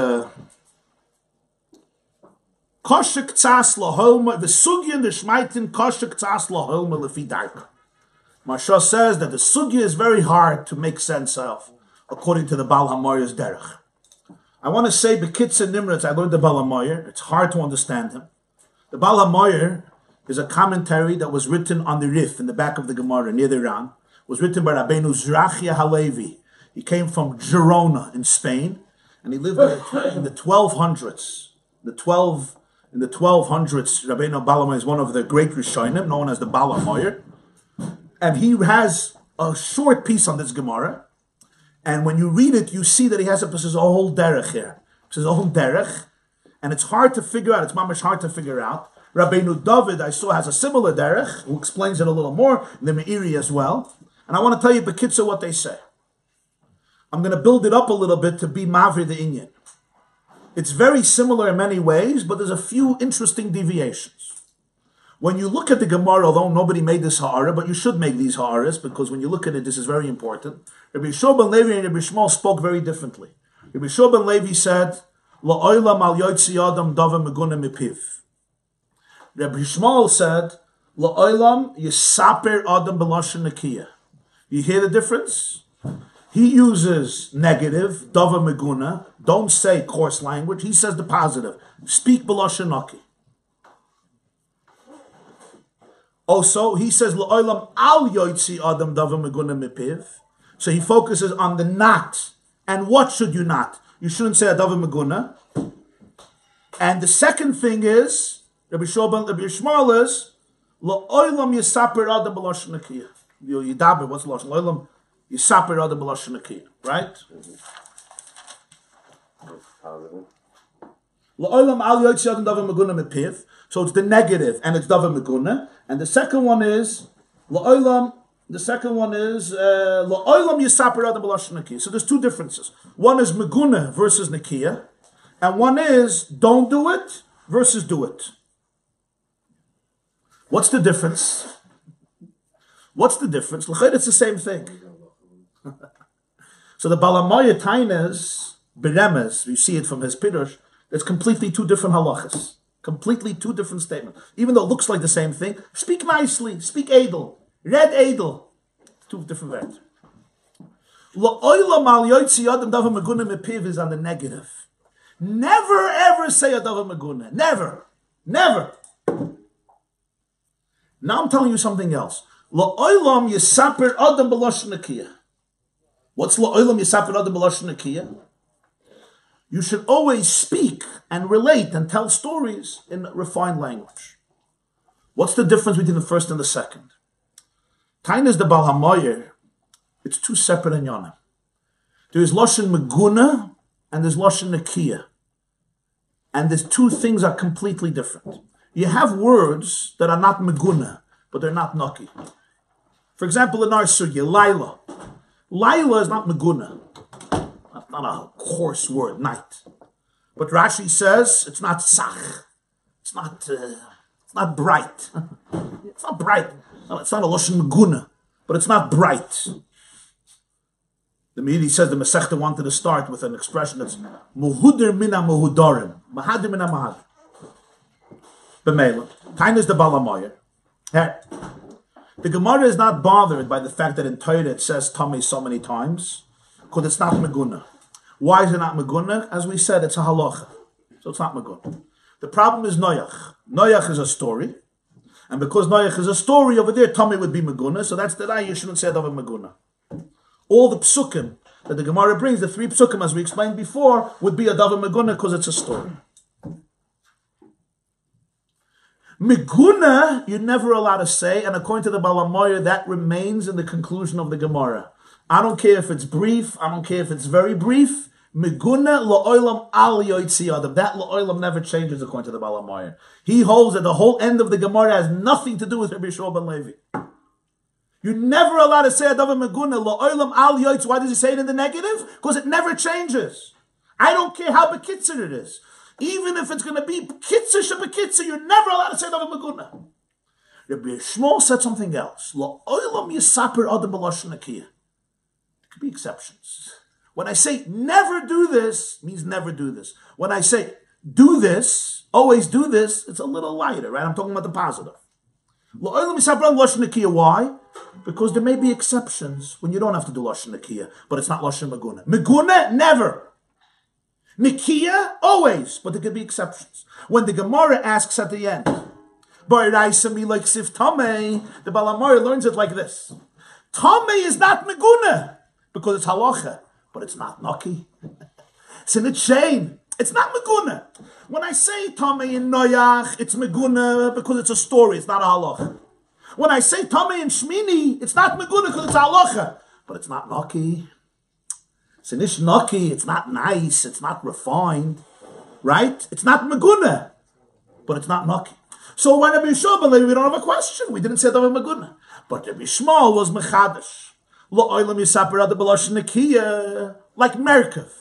Koshek tzas laholma, the sugya in the shmaitin, koshek tzas laholma lefi darka. Marsha says that the sugya is very hard to make sense of, according to the Baal HaMoyer's derech. I want to say, Bekitz and Nimrod, I learned the Baal HaMoyer. It's hard to understand him. The Baal HaMoyer is a commentary that was written on the Rif, in the back of the Gemarah, near the Ran. It was written by Rabbeinu Zrachia Halevi. He came from Girona in Spain, and he lived in the 1200s. In the 1200s, Rabbeinu Baal HaMoyer is one of the great Rishonim, known as the Baal HaMoyer. And he has a short piece on this Gemarah. And when you read it, you see that he has a whole derech here. This is a whole derech. And it's hard to figure out. It's mamish hard to figure out. Rabbeinu David, I saw, has a similar derech, who explains it a little more, the Meiri as well. And I want to tell you, Bekitza, what they say. I'm going to build it up a little bit to be Mavri the Inyan. It's very similar in many ways, but there's a few interesting deviations. When you look at the Gemarah, although nobody made this ha'ara, but you should make these ha'aras, because when you look at it, this is very important. Rabbi Yishua ben Levi and Rabbi Shmuel spoke very differently. Rabbi Yishua ben Levi said, La'olam al Vayeitzei adam dava meguna mipiv. Rabbi Shmuel said, La'olam yisaper adam b'lashon nakiya. You hear the difference? He uses negative, dava meguna, don't say coarse language. He says the positive, speak b'lashon naki. Also, he says, La'olam al Vayeitzei adam dava meguna mipiv. So he focuses on the not. And what should you not? You shouldn't say Adav Meguna. And the second thing is, Rabbi Shmuel is, La'olam yisaper adam b'lashon nakiya. Yidaber, what's the lashon? La'olam yisaper adam b'lashon nakiya. Right? La'olam al Vayeitzei adam davar meguna mipiv. So it's the negative, and it's davar meguna. And the second one is, La'olam yisaper adam b'lashon nakiya. So there's two differences. One is meguna versus nakiya, and one is don't do it versus do it. What's the difference? What's the difference? It's the same thing. So the Baal HaMoyer Tainas, Beremes, you see it from his Pirush, it's completely two different halachas. Completely two different statements. Even though it looks like the same thing, speak nicely, speak edel. Red edel. Two different words. La'olam al Vayeitzei adam davar meguna mipiv is on the negative. Never ever say a davar meguna. Never. Never. Now I'm telling you something else. La'olam yisaper adam b'lashon nakiya. What's la'olam yisaper adam b'lashon nakiya? You should always speak and relate and tell stories in refined language. What's the difference between the first and the second? Tain is the Baal HaMoyer. It's two separate inyanim. There is lashon meguna and there's lashon nakiya. And these two things are completely different. You have words that are not meguna, but they're not naki. For example, in our sugya, Laila. Laila is not meguna. Not a coarse word, night. But Rashi says it's not sach. It's not bright. It's not bright. It's not a lashon meguna, but it's not bright. The Meiri says the Masechta wanted to start with an expression that's muhudir mina muhudarim, mahadir mina mahadir. B'meila, Tame is the Baal HaMoyer. The Gemarah is not bothered by the fact that in Torah it says Tame so many times, because it's not meguna. Why is it not meguna? As we said, it's a halacha, so it's not meguna. The problem is Noach. Noach is a story. And because Noach is a story over there, Tame would be meguna, so that's the lie, you shouldn't say Davar meguna. All the psukim that the Gemarah brings, the three psukim as we explained before, would be a Davar meguna because it's a story. Meguna, you're never allowed to say, and according to the Balamoyer, that remains in the conclusion of the Gemarah. I don't care if it's brief, I don't care if it's very brief. Meguna la'olam al yoitzi adam. That la'olam never changes according to the Balamoyer. He holds that the whole end of the Gemarah has nothing to do with Rabbi Yishua ben Levi. You're never allowed to say Adav Meguna la'olam al yoitzi. Why does he say it in the negative? Because it never changes. I don't care how bekitzer it is. Even if it's going to be kitzer shebekitzer, you're never allowed to say Adav Meguna. Rabbi Shmuel said something else. La'olam yisaper adam b'lashon nakiyah. There could be exceptions. When I say never do this, means never do this. When I say do this, always do this, it's a little lighter, right? I'm talking about the positive. Why? Because there may be exceptions when you don't have to do Lashon Nakiya, but it's not Lashon Meguna. Meguna, never. Nakiya, always, but there could be exceptions. When the Gemarah asks at the end, the Balamari learns it like this. Tame is not Meguna, because it's Halacha. But it's not Naki. It's in its shame. It's not Meguna. When I say Tame in Noyach, it's Meguna because it's a story. It's not a halacha. When I say Tame in Shmini, it's not Meguna because it's a halacha. But it's not Naki. It's in ish Naki. It's not nice. It's not refined. Right? It's not Meguna. But it's not Naki. So when Rabbi Yishua ben Levi, we don't have a question. We didn't say Tame Meguna. But Rabbi Shmuel was Mechadash. Like Merkav.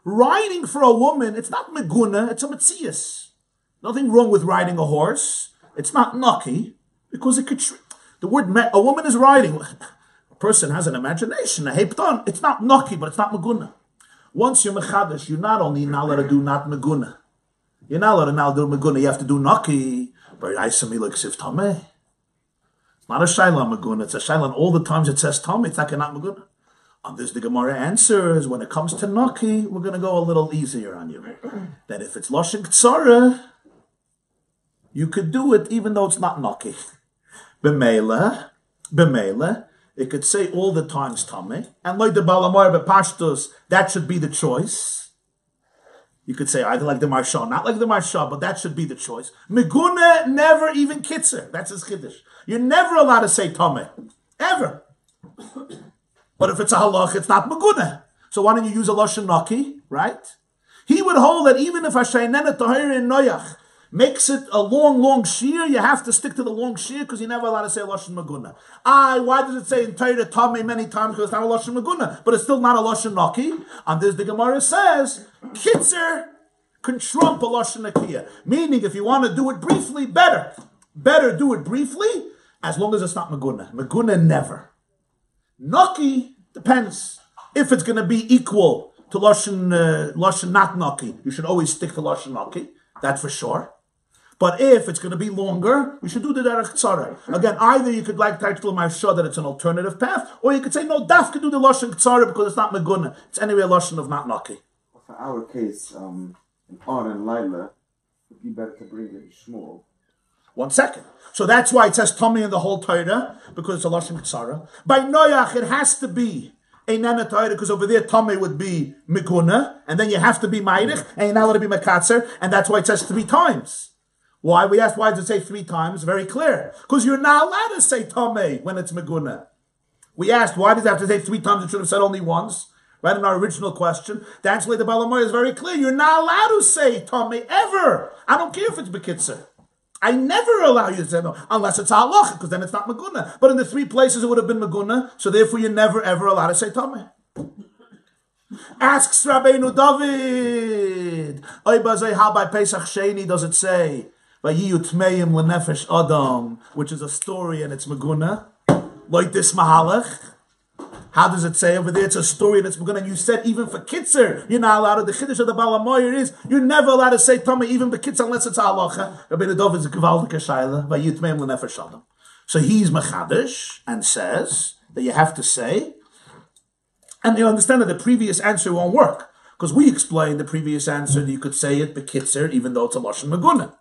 Riding for a woman, it's not Meguna, it's a Metzias. Nothing wrong with riding a horse. It's not Naki, because it could... The word, a woman is riding. A person has an imagination, a hepton. It's not Naki, but it's not Meguna. Once you're Mechadash, you're not only not allowed to do not Meguna. You're not allowed to now do Meguna, you have to do Naki. But I say like Sif Tame. Not a Shaila Meguna, it's a Shaila. All the times it says Tame, it's like not Meguna. On this, the Gemarah answers, when it comes to Naki, we're going to go a little easier on you. That if it's Lashon Ktsara, you could do it even though it's not Naki. B'meila, it could say all the times Tame, and like the Balamar B'pashtos, that should be the choice. You could say either like the Marsha, not like the Marsha, but that should be the choice. Meguna, never even Kitzer. That's his Kiddush. You're never allowed to say Tame. Ever. But if it's a halach, it's not Meguna. So why don't you use a Lashon Naki, right? He would hold that even if Hashaynena Tahir in Noyach makes it a long shear, you have to stick to the long shear because you're never allowed to say Lashon Meguna. Why does it say in Torah Tame many times? Because it's not a Lashon Meguna, but it's still not a Lashon Naki. On this, the Gemarah says, Kitzer can trump a Lashon Nakiya. Meaning, if you want to do it briefly, better do it briefly, as long as it's not Meguna. Meguna, never. Naki depends. If it's going to be equal to Lashon not Naki, you should always stick to Lashon Naki. That's for sure. But if it's going to be longer, you should do the Derech Tzara. Again, either you could like Taichel Marsha that it's an alternative path, or you could say, no, Daf could do the Lashon Tzara because it's not Meguna. It's anyway a Lashon of not Naki. For our case, in Ar and Laila, it would be better to bring it small. 1 second. So that's why it says Tame in the whole Torah, because it's a Lashon Tzara. By Noyach, it has to be a Nana Torah, because over there Tame would be Meguna, and then you have to be Meirich, and you're not allowed to be Mekatzer, and that's why it says 3 times. Why? We asked why does it say 3 times? Very clear. Because you're not allowed to say Tame when it's Meguna. We asked why does it have to say 3 times? It should have said only once. Right in our original question. The answer to the Balamar is very clear. You're not allowed to say Tame ever. I don't care if it's Bekitzer. I never allow you to say no, unless it's halacha, because then it's not Meguna. But in the 3 places it would have been Meguna, so therefore you're never ever allowed to say Tame. Asks Rabbeinu David, Oy bazay, how by Pesach Sheni does it say, Vayiyu tmeim lenefesh adam, which is a story and it's Meguna, like this mahalach. How does it say over there? It's a story and it's Meguna. And you said even for Kitzer, you're not allowed to. The Chiddush of the Balamoyer is you're never allowed to say Tame even for Kitzer unless it's halacha. Rabbeinu David is a gewaldige shayla. Vayiyu tmeim lenefesh adam. So he's mechadish and says that you have to say. And you understand that the previous answer won't work. Because we explained the previous answer that you could say it bekitzer even though it's a Lashon Meguna.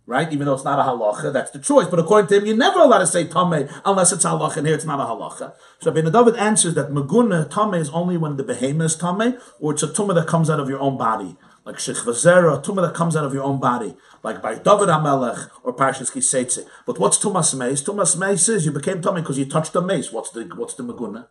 Right? Even though it's not a halacha, that's the choice. But according to him, you're never allowed to say Tame unless it's halacha, and here it's not a halacha. So Rabbeinu David answers that Meguna, Tame, is only when the behemoth is Tame, or it's a tumah that comes out of your own body. like Shechvazera, Tumah that comes out of your own body, like by David HaMelech or Parshas Kislev. But what's Tumas Meis? Tumas Meis is you became Tame because you touched the mace. What's the Meguna?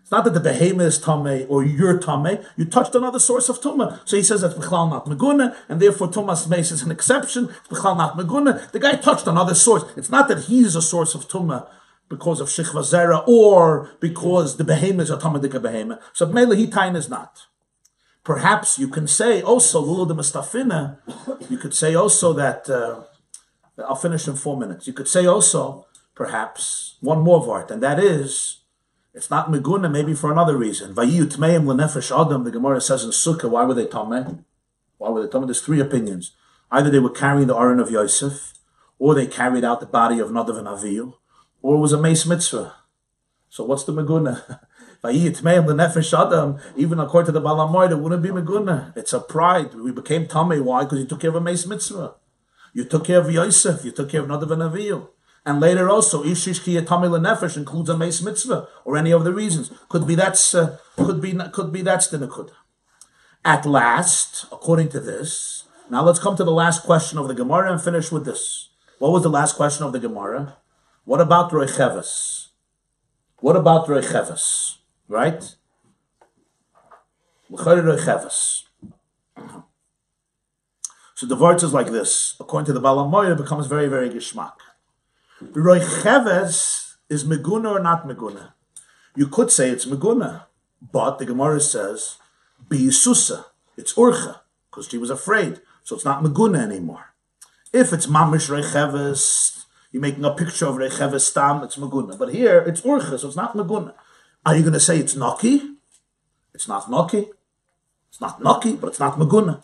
It's not that the behemoth is Tame or you're Tame. You touched another source of Tumah. So he says that's B'chlal not Meguna, and therefore Tumas Meis is an exception. It's B'chlal not Meguna. The guy touched another source. It's not that he's a source of Tumah because of Shechvazera or because the behemoths are Tame Dika behemoth. So Mele Hitain is not. Perhaps you can say also, Lulu de Mustafina, you could say also that, I'll finish in 4 minutes. You could say also, perhaps, one more vart, and that is, it's not Meguna, maybe for another reason. Vayiyu Tmeim L'nefesh Adam, the Gemarah says in Sukkah, why were they Tame? Why were they Tame? There's 3 opinions. Either they were carrying the Aron of Yosef, or they carried out the body of Nadav and Avihu, or it was a Meis Mitzvah. So what's the Meguna? Even according to the Balamoid, it wouldn't be Meguna. It's a pride. We became Tame. Why? Because you took care of a Meis Mitzvah. You took care of Yosef. You took care of Nadav and Avihu. And later also, Ishish Ki Tame L'Nefesh includes a Meis Mitzvah, or any of the reasons. Could be that's the Nekud. At last, according to this, now let's come to the last question of the Gemarah and finish with this. What was the last question of the Gemarah? What about Roicheves? What about Roicheves? Right? So the verse is like this. According to the Balamoy, it becomes very, very gishmak. Roicheves is Meguna or not Meguna? You could say it's Meguna, but the Gemarah says, B'Yisusa, it's Urcha, because she was afraid, so it's not Meguna anymore. If it's Mamish Roicheves, you're making a picture of Roicheves Tam, it's Meguna. But here, it's Urcha, so it's not Meguna. Are you going to say it's Noki? It's not Noki. It's not Noki, but it's not Meguna.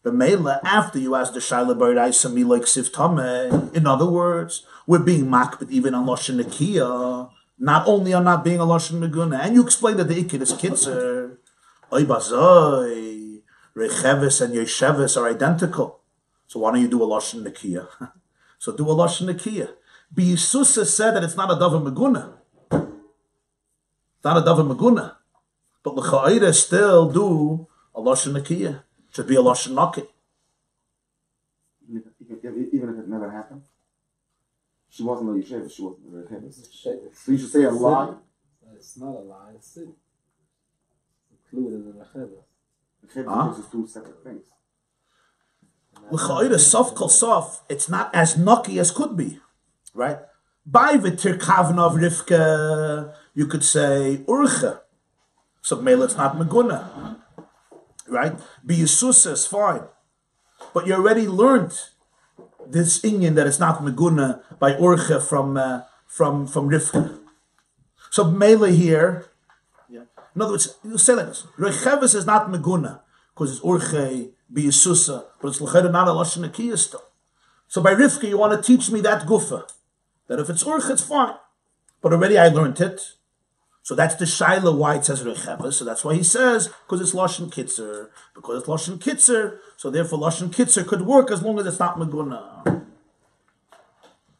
The Mela, after you ask the Shaila B'Raisa Mi like Siv Tame, in other words, we're being makbid even on Loshen Nekiya, not only on not being a Loshen Meguna. And you explain that the Ikid is Kitzer, Oy Bazoi, Recheves and Yesheves are identical. So why don't you do a Loshen Nekiya? So do a Loshen Nekiya. B'Yisusa said that it's not a Davar Meguna. Not a Davar Meguna, but l'cha'ira still do a Loshen Nekiya. Should be a Loshen Naki. Even if it never happened? She wasn't a Yeshiva, she wasn't a Recheves. So you should say a lie? It's not a lie, it's sin. Included in the Recheves. Recheves is 2 separate things. L'cha'ira, sof kol sof, it's not as Naki as could be. Right? By v'tir kavna of Rivka, you could say Urcha. So Mela, it's not Meguna. Right? B'Yisusa is fine. But you already learned this inyan that it's not Meguna by Urcha from Rivka. So Mela here, in other words, you say like this, Recheves is not Meguna, because it's Urcha, B'Yisusa, but it's l'chayda not a Loshen Nekiya still. So by Rivka, you want to teach me that gufa. That if it's Urcha, it's fine. But already I learned it. So that's the Shaila why it says Recheves. So that's why he says, because it's Loshen Kitzer. Because it's Loshen Kitzer, so therefore Loshen Kitzer could work as long as it's not Meguna.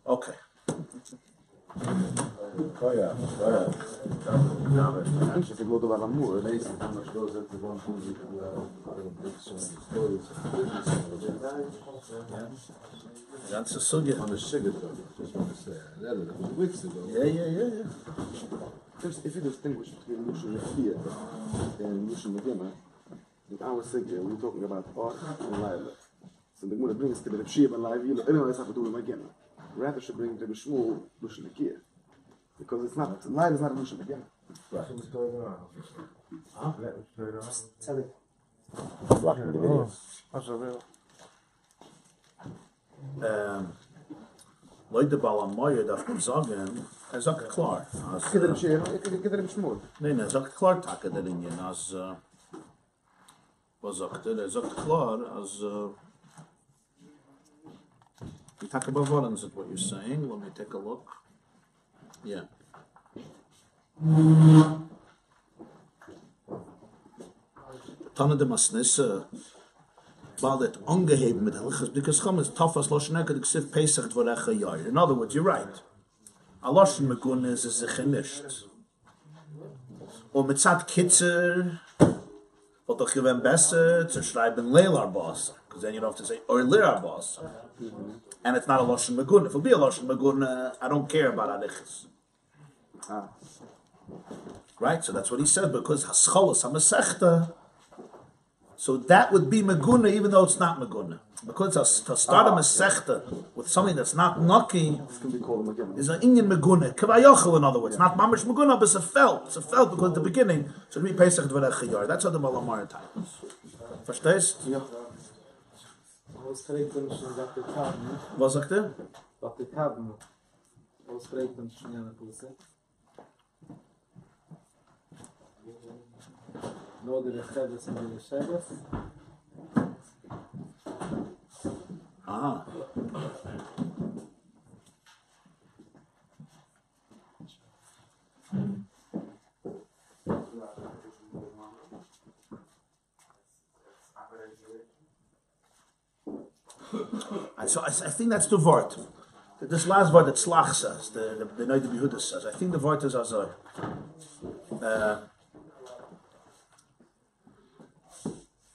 Okay. That's a sugya. On the sugar, just want to say that a couple of weeks ago. Yeah. If you distinguish between Lushan Nekiya and Lushan Meguna, I was thinking, we were talking about art and Laila. So the Gemara brings to the Shib and Laila, everyone has to do with Meguna. Rather should bring to the Shmuel Lushan Nekiya. Because it's not, Laila is not a Lushan Meguna. Right. What's going on? Huh? What's going on? Tell it. What's the real? Leute Balamoyer darf man sagen, sagt klar. Give him Shmuel. Nein, sagt klar, Taka der Indien, als, was sagt sagt klar, als, you talk about violence, is what you're saying. Let me take a look. Yeah. Tanne de Masnisse, weil das angeheben mit Hilchas, because Chaim is tough as Loshen Eka, the Ksiv Pesach Dvorecha Yair. In other words, you're right. A Loshen Megun is a sich nicht. Und mit Zad Kitzer, But doch gewen besser zu schreiben Leilar Boss, because then you don't have to say or Leilar Boss. And it's not a Lashon Magun. If it'll be a Lashon Magun, I don't care about Arichis. Right? So that's what he says, because Hascholos HaMasechta, so that would be Maguna even though it's not Maguna. Because to start a Masechta with something that's not Naki is an Inyan Maguna. Kavayochel, in other words. Not Mamash Maguna, but it's a felt. It's a felt because at the beginning, so it'd be Pesach Dvarech Chayar. That's how the Malamar types. Verstehst? Ja. Was trägt denn schon Dr. Tame? Was sagt er? Dr. Tame. Was trägt denn schon eine Pusse? Nur der Recheves und der Recheves. Ah. So I think that's the word. This last word that Slach says, the Noid Yehuda says, I think the word is Azor.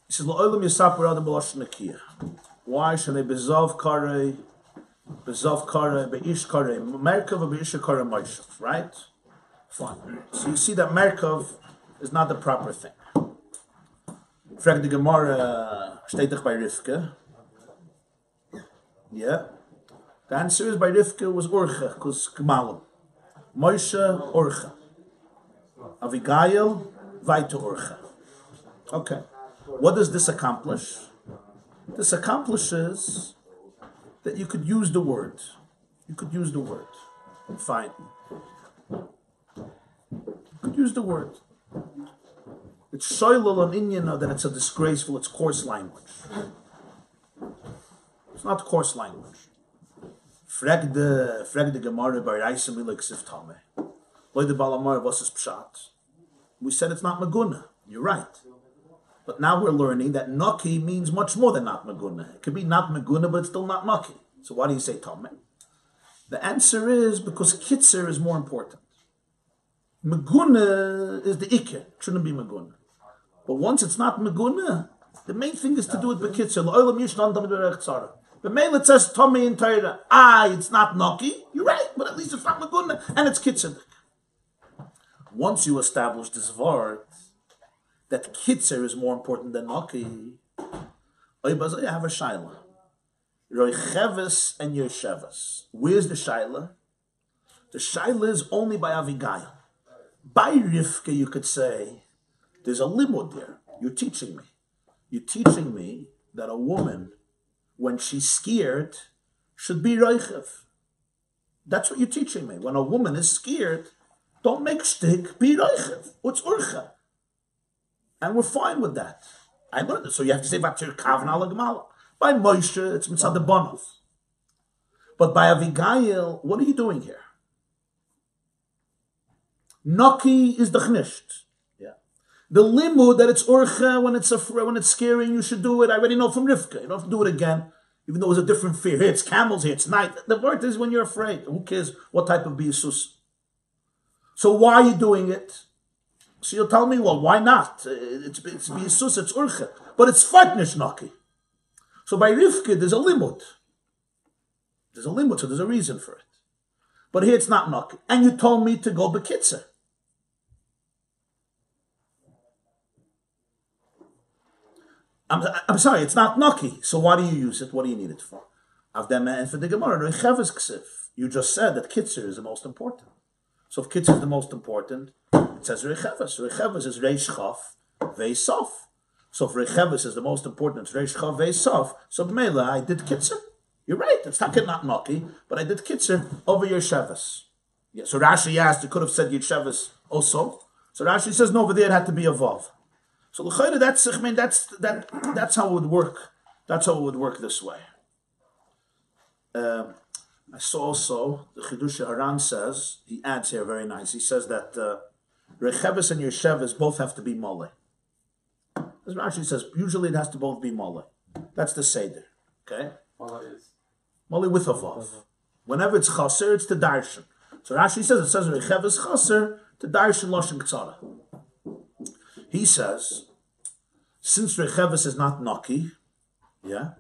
He says, L'olam Yisaper Adam B'Lashon Nekiyah. Why should I bezov kare, beish kare, Merkov beish kare Moshev, right? Fine. So you see that Merkov is not the proper thing. Frag the Gemarah, steht doch bei Rivke. Yeah. The answer is by Rivke was Urcha, because Gemalim. Moshe, Urcha. Avigail, Vaita Urcha. Okay. What does this accomplish? This accomplishes that you could use the word. You could use the word. Fine. You could use the word. It's shoylol on Inyan that it's a disgraceful, it's coarse language. It's not coarse language. Frag the Gemarah by Vayeitzei Ksiv Tame. Loy the Balamar was his pshat. We said it's not Maguna. You're right. But now we're learning that Naki means much more than not Maguna. It could be not Maguna, but it's still not Naki. So why do you say Tame? The answer is because Kitzer is more important. Maguna is the Ikke. It shouldn't be Maguna. But once it's not Maguna, the main thing is to do it by Kitzer. The mail it says Tame in Torah. It's not Naki. You're right, but at least it's not Maguna. And it's Kitzer. Once you establish this word, that Kitzer is more important than Naki, I have a Shaila. Roicheves and Yosheves. Where's the Shaila? The Shaila is only by Avigail. By Rivka, you could say, there's a limud there. You're teaching me. You're teaching me that a woman, when she's scared, should be Roichev. That's what you're teaching me. When a woman is scared, don't make shtick, be Roichev. What's Urcha? And we're fine with that. I learned it. So you have to say Vatir Kavna Lagmala. By Moshe, it's Mitzad the Bonov. But by Avigail, what are you doing here? Naki is the Chnisht. Yeah. The limud that it's Urcha when it's scary and you should do it. I already know from Rivka. You don't have to do it again. Even though it was a different fear. Here it's camels, here it's night. The word is when you're afraid. Who cares what type of biyasus? So why are you doing it? So you'll tell me, well, why not? It's biyasus, it's Urcha. But it's Fatnish Naki. So by Rivka, there's a limud. There's a limud, so there's a reason for it. But here it's not Naki. And you told me to go Bekitzer. I'm sorry, it's not Naki. So why do you use it? What do you need it for? And for the Gemarah, you just said that Kitzer is the most important. So if Kitzer is the most important, it says Recheves. Recheves is Reish Chaf, Veis Sof. So if Recheves is the most important, it's Reish Chaf, Veis Sof. So B'meila, I did Kitzer. You're right, it's not Naki, but I did Kitzer over Yesheves. Yeah, so Rashi asked, you could have said Yesheves also. So Rashi says, no, over there it had to be a Vav. So l'chayre, that's how it would work. That's how it would work this way. I saw also the Chidush Haran says, he adds here very nice. He says that Recheves and Yesheves both have to be Mole. As Rashi says, usually it has to both be Mole. That's the Seder. Okay? Mole with a Vav. Whenever it's Chaser, it's the Darshan. So Rashi says, it says Recheves Chaser to Darshan Loshen Ktsara. He says Since recheves is not naki, yeah,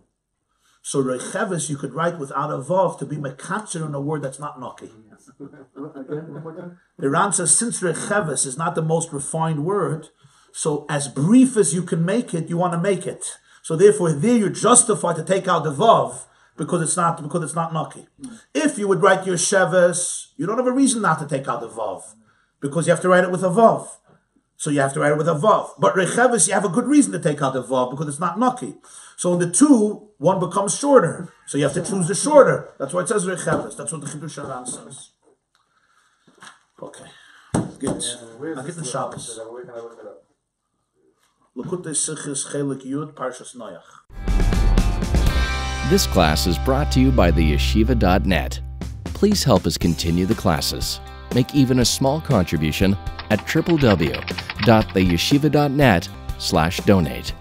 so recheves you could write without a vav to be mekatzer in a word that's not naki. The Ran says since recheves is not the most refined word, so as brief as you can make it, you want to make it. So therefore, there you're justified to take out the vav because it's not naki. If you would write your sheves, you don't have a reason not to take out the vav because you have to write it with a vav. So you have to write it with a vav. But recheves, you have a good reason to take out the vav because it's not naki. So in the two, one becomes shorter. So you have to choose the shorter. That's why it says recheves. That's what the Chidush Haran says. Okay. Good. I'll get the Shabbos. L'kutei Sichos Chelik Yud Parshas Noach. This class is brought to you by theyeshiva.net. Please help us continue the classes. Make even a small contribution at www.theyeshiva.net/donate.